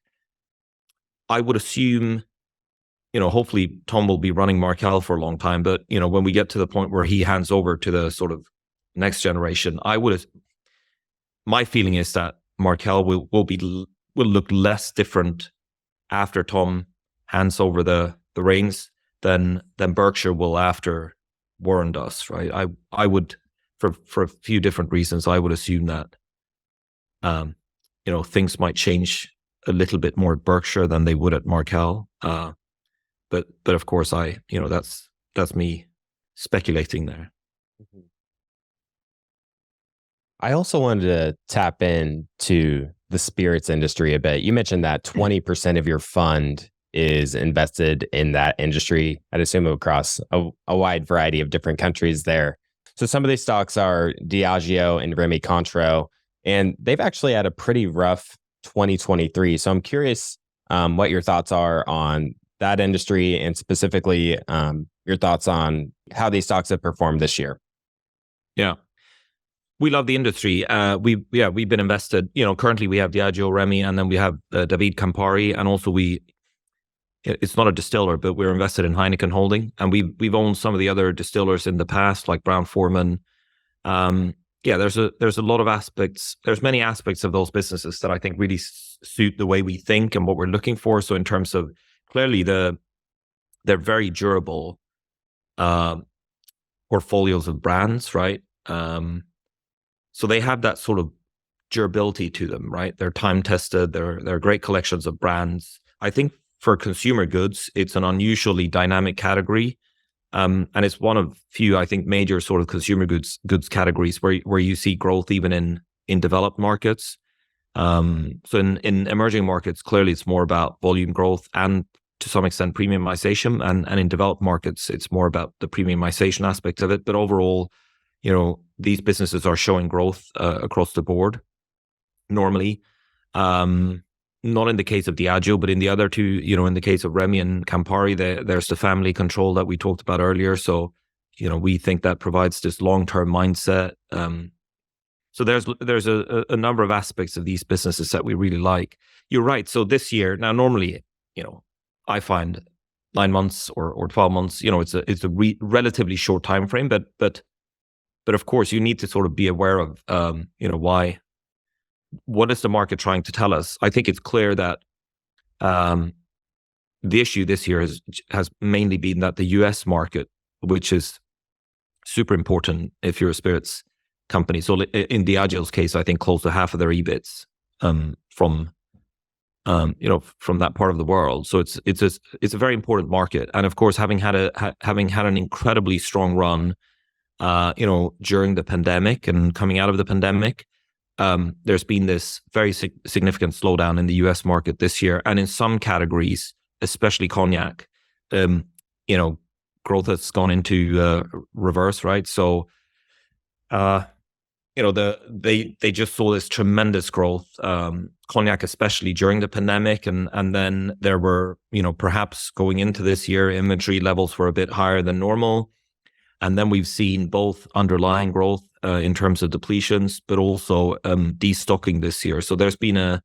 I would assume, hopefully Tom will be running Markel for a long time, but when we get to the point where he hands over to the sort of next generation, my feeling is that Markel will look less different after Tom hands over the reins than Berkshire will after Warren does, right? I would, for a few different reasons, I would assume that things might change a little bit more at Berkshire than they would at Markel. But of course, that's me speculating there. I also wanted to tap into the spirits industry a bit. You mentioned that 20% of your fund is invested in that industry. I'd assume across a wide variety of different countries there. So some of these stocks are Diageo and Rémy Cointreau, and they've actually had a pretty rough 2023. So I'm curious what your thoughts are on that industry, and specifically your thoughts on how these stocks have performed this year. Yeah. We love the industry. We've been invested, currently we have Diageo, Rémy, and then we have David Campari. And also it's not a distiller, but we're invested in Heineken Holding. And we've owned some of the other distillers in the past, like Brown-Forman. There's a lot of aspects. There's many aspects of those businesses that I think really suit the way we think and what we're looking for. So in terms of, clearly they're very durable portfolios of brands, right? So they have that sort of durability to them, right? They're time tested. They're great collections of brands. I think for consumer goods, it's an unusually dynamic category, and it's one of few, I think, major sort of consumer goods categories where you see growth even in developed markets. So in emerging markets, clearly it's more about volume growth and to some extent premiumization, and in developed markets, it's more about the premiumization aspect of it. But overall, these businesses are showing growth across the board normally. Not in the case of Diageo, but in the other two, in the case of Rémy and Campari, there's the family control that we talked about earlier. So, we think that provides this long-term mindset. So there's a number of aspects of these businesses that we really like. You're right. So this year, now normally, I find 9 months or 12 months, it's a relatively short time frame, but of course, you need to sort of be aware of, why. What is the market trying to tell us? I think it's clear that the issue this year has mainly been that the US market, which is super important if you're a spirits company. So in Diageo's case, I think close to half of their EBITs from that part of the world. So it's a very important market. And of course, having had an incredibly strong run, during the pandemic and coming out of the pandemic, there's been this very significant slowdown in the US market this year. And in some categories, especially cognac, growth has gone into reverse, right? So they just saw this tremendous growth, cognac especially during the pandemic, and then there were, perhaps going into this year, inventory levels were a bit higher than normal, and then we've seen both underlying growth in terms of depletions, but also destocking this year. So there's been a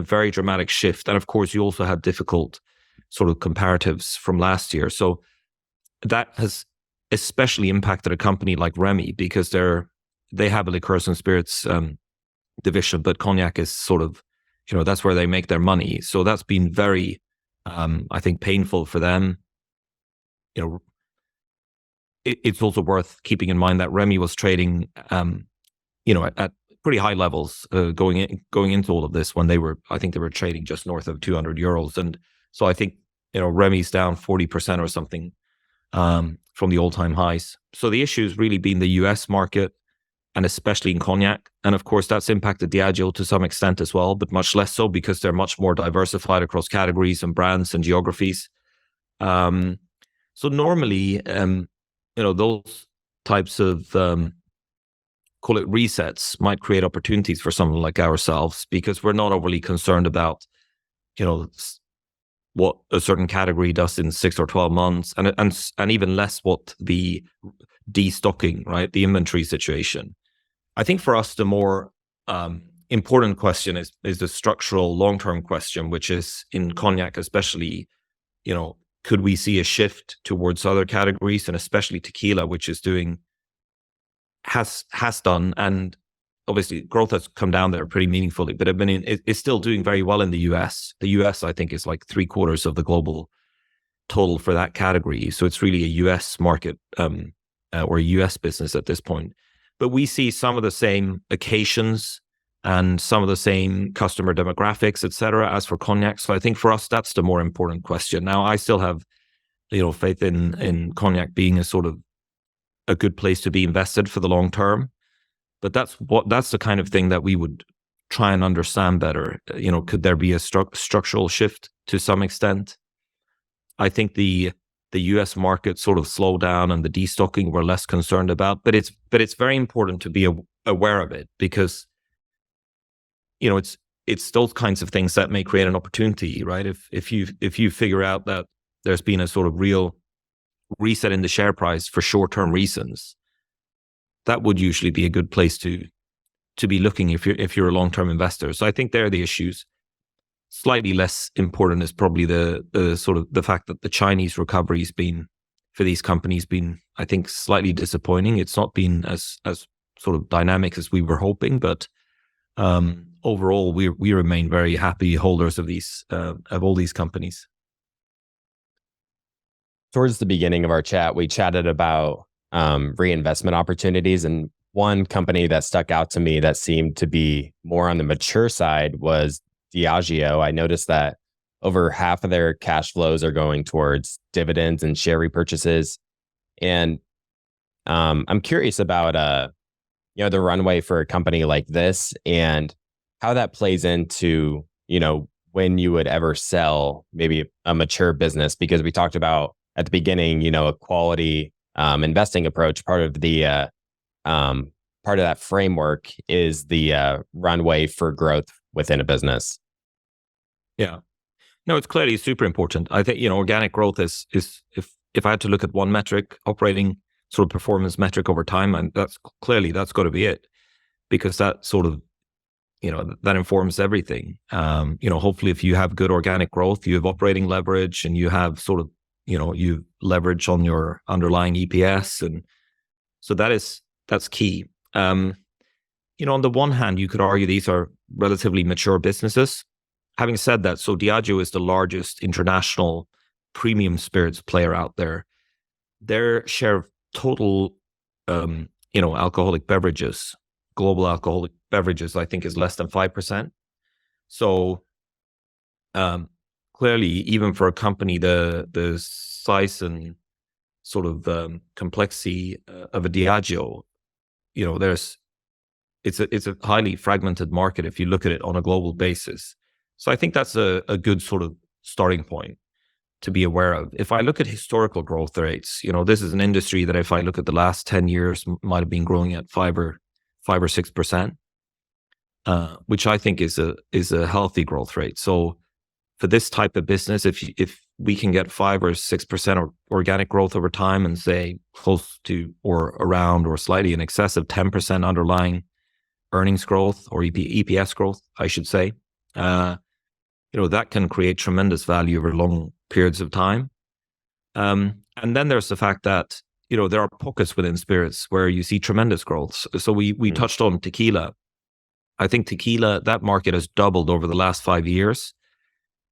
very dramatic shift, and of course you also have difficult sort of comparatives from last year. So that has especially impacted a company like Remy, because they have a liqueurs and spirits division, but cognac is sort of, that's where they make their money. So that's been very, I think, painful for them. It's also worth keeping in mind that Remy was trading, at pretty high levels going into all of this, when I think they were trading just north of 200 euros. And so I think, Remy's down 40% or something from the all-time highs. So the issue has really been the US market, and especially in cognac. And of course, that's impacted Diageo to some extent as well, but much less so because they're much more diversified across categories and brands and geographies. So normally, those types of, call it resets, might create opportunities for someone like ourselves, because we're not overly concerned about, what a certain category does in 6 or 12 months, and even less what the destocking, right, the inventory situation. I think for us, the more important question is the structural long-term question, which is in cognac especially, could we see a shift towards other categories, and especially tequila, which is has done, and obviously growth has come down there pretty meaningfully, but it's still doing very well in the US. The US, I think, is like 3/4 of the global total for that category. So it's really a US market or a US business at this point. But we see some of the same occasions and some of the same customer demographics, et cetera, as for cognac. So I think for us, that's the more important question. Now, I still have, faith in cognac being a sort of a good place to be invested for the long term. But that's the kind of thing that we would try and understand better. Could there be a structural shift to some extent? I think the US market sort of slowed down, and the destocking we're less concerned about. But it's very important to be aware of it, because it's those kinds of things that may create an opportunity, right? If you figure out that there's been a sort of real reset in the share price for short-term reasons, that would usually be a good place to be looking if you're a long-term investor. So I think they're the issues. Slightly less important is probably the sort of the fact that the Chinese recovery's been, for these companies, been, I think, slightly disappointing. It's not been as sort of dynamic as we were hoping, but overall, we remain very happy holders of all these companies. Towards the beginning of our chat, we chatted about reinvestment opportunities, and one company that stuck out to me that seemed to be more on the mature side was Diageo. I noticed that over half of their cash flows are going towards dividends and share repurchases. And I'm curious about the runway for a company like this, and how that plays into, when you would ever sell maybe a mature business, because we talked about at the beginning, a quality investing approach. Part of that framework is the runway for growth within a business. Yeah, no, it's clearly super important. I think organic growth is if I had to look at one metric, operating sort of performance metric over time, and that's got to be it, because that sort of that informs everything. Hopefully, if you have good organic growth, you have operating leverage, and you have sort of you leverage on your underlying EPS, and so that's key. On the one hand, you could argue these are relatively mature businesses. Having said that, so Diageo is the largest international premium spirits player out there. Their share of total, alcoholic beverages, global alcoholic beverages, I think, is less than 5%. So, clearly, even for a company the size and sort of complexity of a Diageo, it's a highly fragmented market if you look at it on a global basis. So I think that's a good sort of starting point to be aware of. If I look at historical growth rates, this is an industry that if I look at the last 10 years might have been growing at 5 5 or 6%, which I think is a healthy growth rate. So for this type of business, if we can get 5 or 6% organic growth over time, and say close to or around or slightly in excess of 10% underlying earnings growth, or EPS growth, I should say, that can create tremendous value over long periods of time. And then there's the fact that there are pockets within spirits where you see tremendous growth. So we touched on tequila. I think tequila, that market has doubled over the last 5 years.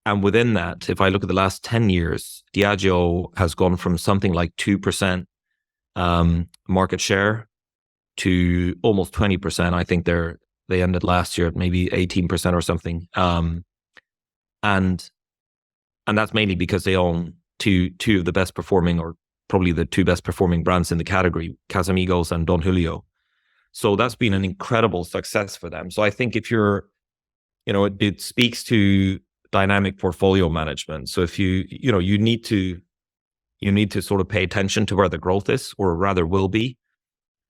And within that, if I look at the last 10 years, Diageo has gone from something like 2% market share to almost 20%. I think they ended last year at maybe 18% or something. And that's mainly because they own two of the best performing, or probably the two best performing brands in the category, Casamigos and Don Julio. So that's been an incredible success for them. So I think if you're, it speaks to dynamic portfolio management. So if you need to sort of pay attention to where the growth is, or rather will be,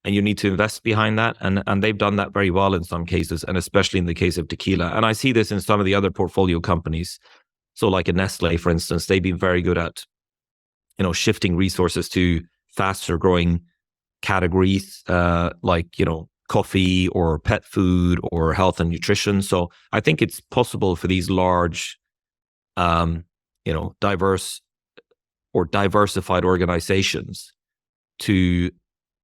and you need to invest behind that. And they've done that very well in some cases, and especially in the case of tequila. And I see this in some of the other portfolio companies. So like a Nestle, for instance, they've been very good at, shifting resources to faster growing categories, like, coffee or pet food or health and nutrition. So I think it's possible for these large, diverse or diversified organizations to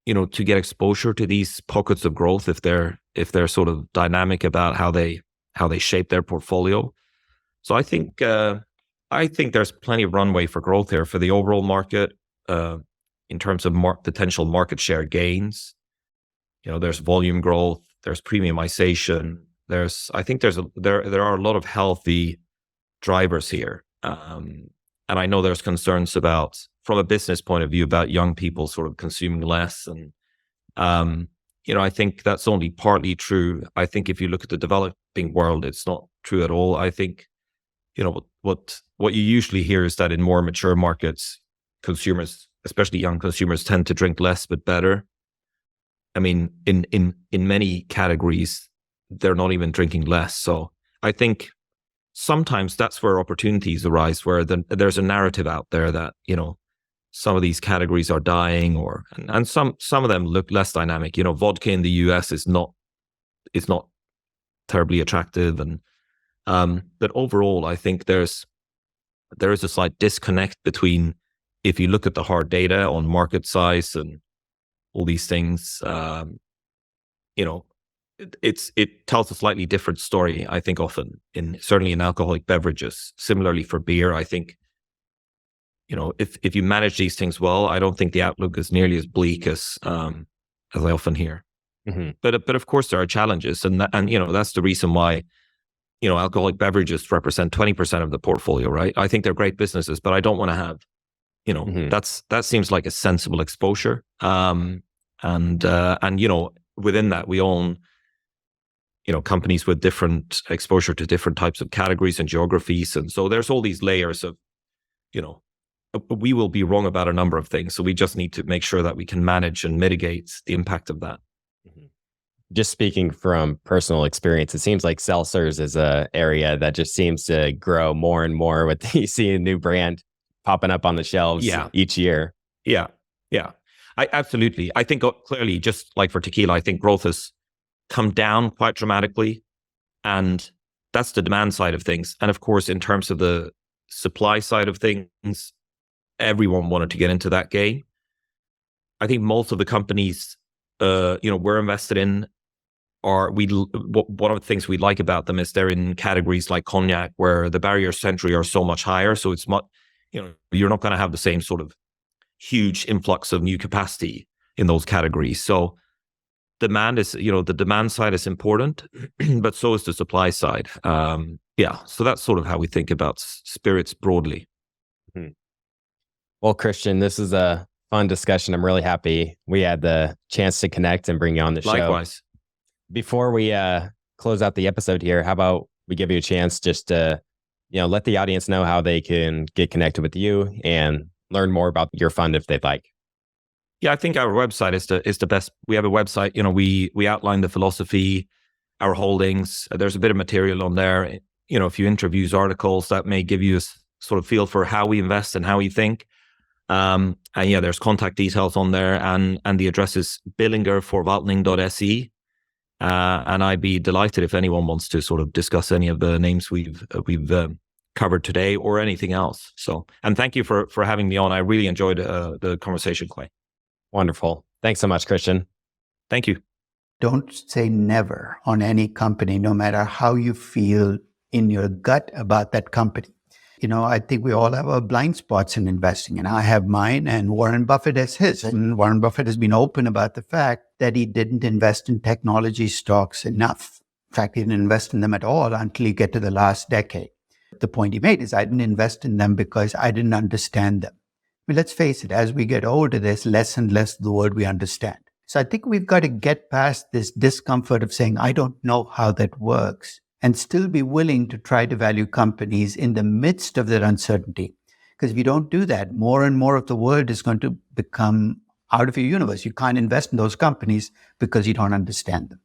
get exposure to these pockets of growth if they're sort of dynamic about how they shape their portfolio. So I think there's plenty of runway for growth here for the overall market, in terms of potential market share gains. There's volume growth, there's premiumization, I think there are a lot of healthy drivers here. And I know there's concerns about, from a business point of view, about young people sort of consuming less. And, I think that's only partly true. I think if you look at the developing world, it's not true at all. I think, what you usually hear is that in more mature markets, consumers, especially young consumers, tend to drink less but better. I mean, in many categories, they're not even drinking less. So I think sometimes that's where opportunities arise, where there's a narrative out there that, some of these categories are dying, and some of them look less dynamic. Vodka in the US is not terribly attractive. And but overall, I think there is a slight disconnect between, if you look at the hard data on market size and all these things, it tells a slightly different story, I think, often, certainly in alcoholic beverages. Similarly for beer, I think, if you manage these things well, I don't think the outlook is nearly as bleak as I often hear. Mm-hmm. But of course there are challenges, and that's the reason why alcoholic beverages represent 20% of the portfolio, right? I think they're great businesses, but I don't want to have, mm-hmm. that seems like a sensible exposure. And within that we own, companies with different exposure to different types of categories and geographies. And so there's all these layers of, we will be wrong about a number of things. So we just need to make sure that we can manage and mitigate the impact of that. Just speaking from personal experience, it seems like seltzers is an area that just seems to grow more and more with you see a new brand popping up on the shelves each year. Yeah. Absolutely. I think clearly, just like for tequila, I think growth has come down quite dramatically, and that's the demand side of things. And of course, in terms of the supply side of things, everyone wanted to get into that game. I think most of the companies, we're invested in, one of the things we like about them is they're in categories like cognac, where the barriers to entry are so much higher. So it's much, you're not going to have the same sort of huge influx of new capacity in those categories. So demand is, the demand side is important, but so is the supply side. So that's sort of how we think about spirits broadly. Mm-hmm. Well, Christian, this is a fun discussion. I'm really happy we had the chance to connect and bring you on the show. Likewise. Before we close out the episode here, how about we give you a chance just to, let the audience know how they can get connected with you and learn more about your fund if they'd like. Yeah, I think our website is the best. We have a website. We outline the philosophy, our holdings. There's a bit of material on there. A few interviews, articles that may give you a sort of feel for how we invest and how we think. And yeah, there's contact details on there, and the address is billingerforvaltning.se. And I'd be delighted if anyone wants to sort of discuss any of the names we've covered today or anything else. So, and thank you for having me on. I really enjoyed the conversation, Clay. Wonderful. Thanks so much, Christian. Thank you. Don't say never on any company, no matter how you feel in your gut about that company. I think we all have our blind spots in investing, and I have mine, and Warren Buffett has his. And Warren Buffett has been open about the fact that he didn't invest in technology stocks enough. In fact, he didn't invest in them at all until you get to the last decade. The point he made is, I didn't invest in them because I didn't understand them. Let's face it, as we get older, there's less and less of the world we understand. So I think we've got to get past this discomfort of saying, I don't know how that works, and still be willing to try to value companies in the midst of their uncertainty. Because if you don't do that, more and more of the world is going to become out of your universe. You can't invest in those companies because you don't understand them.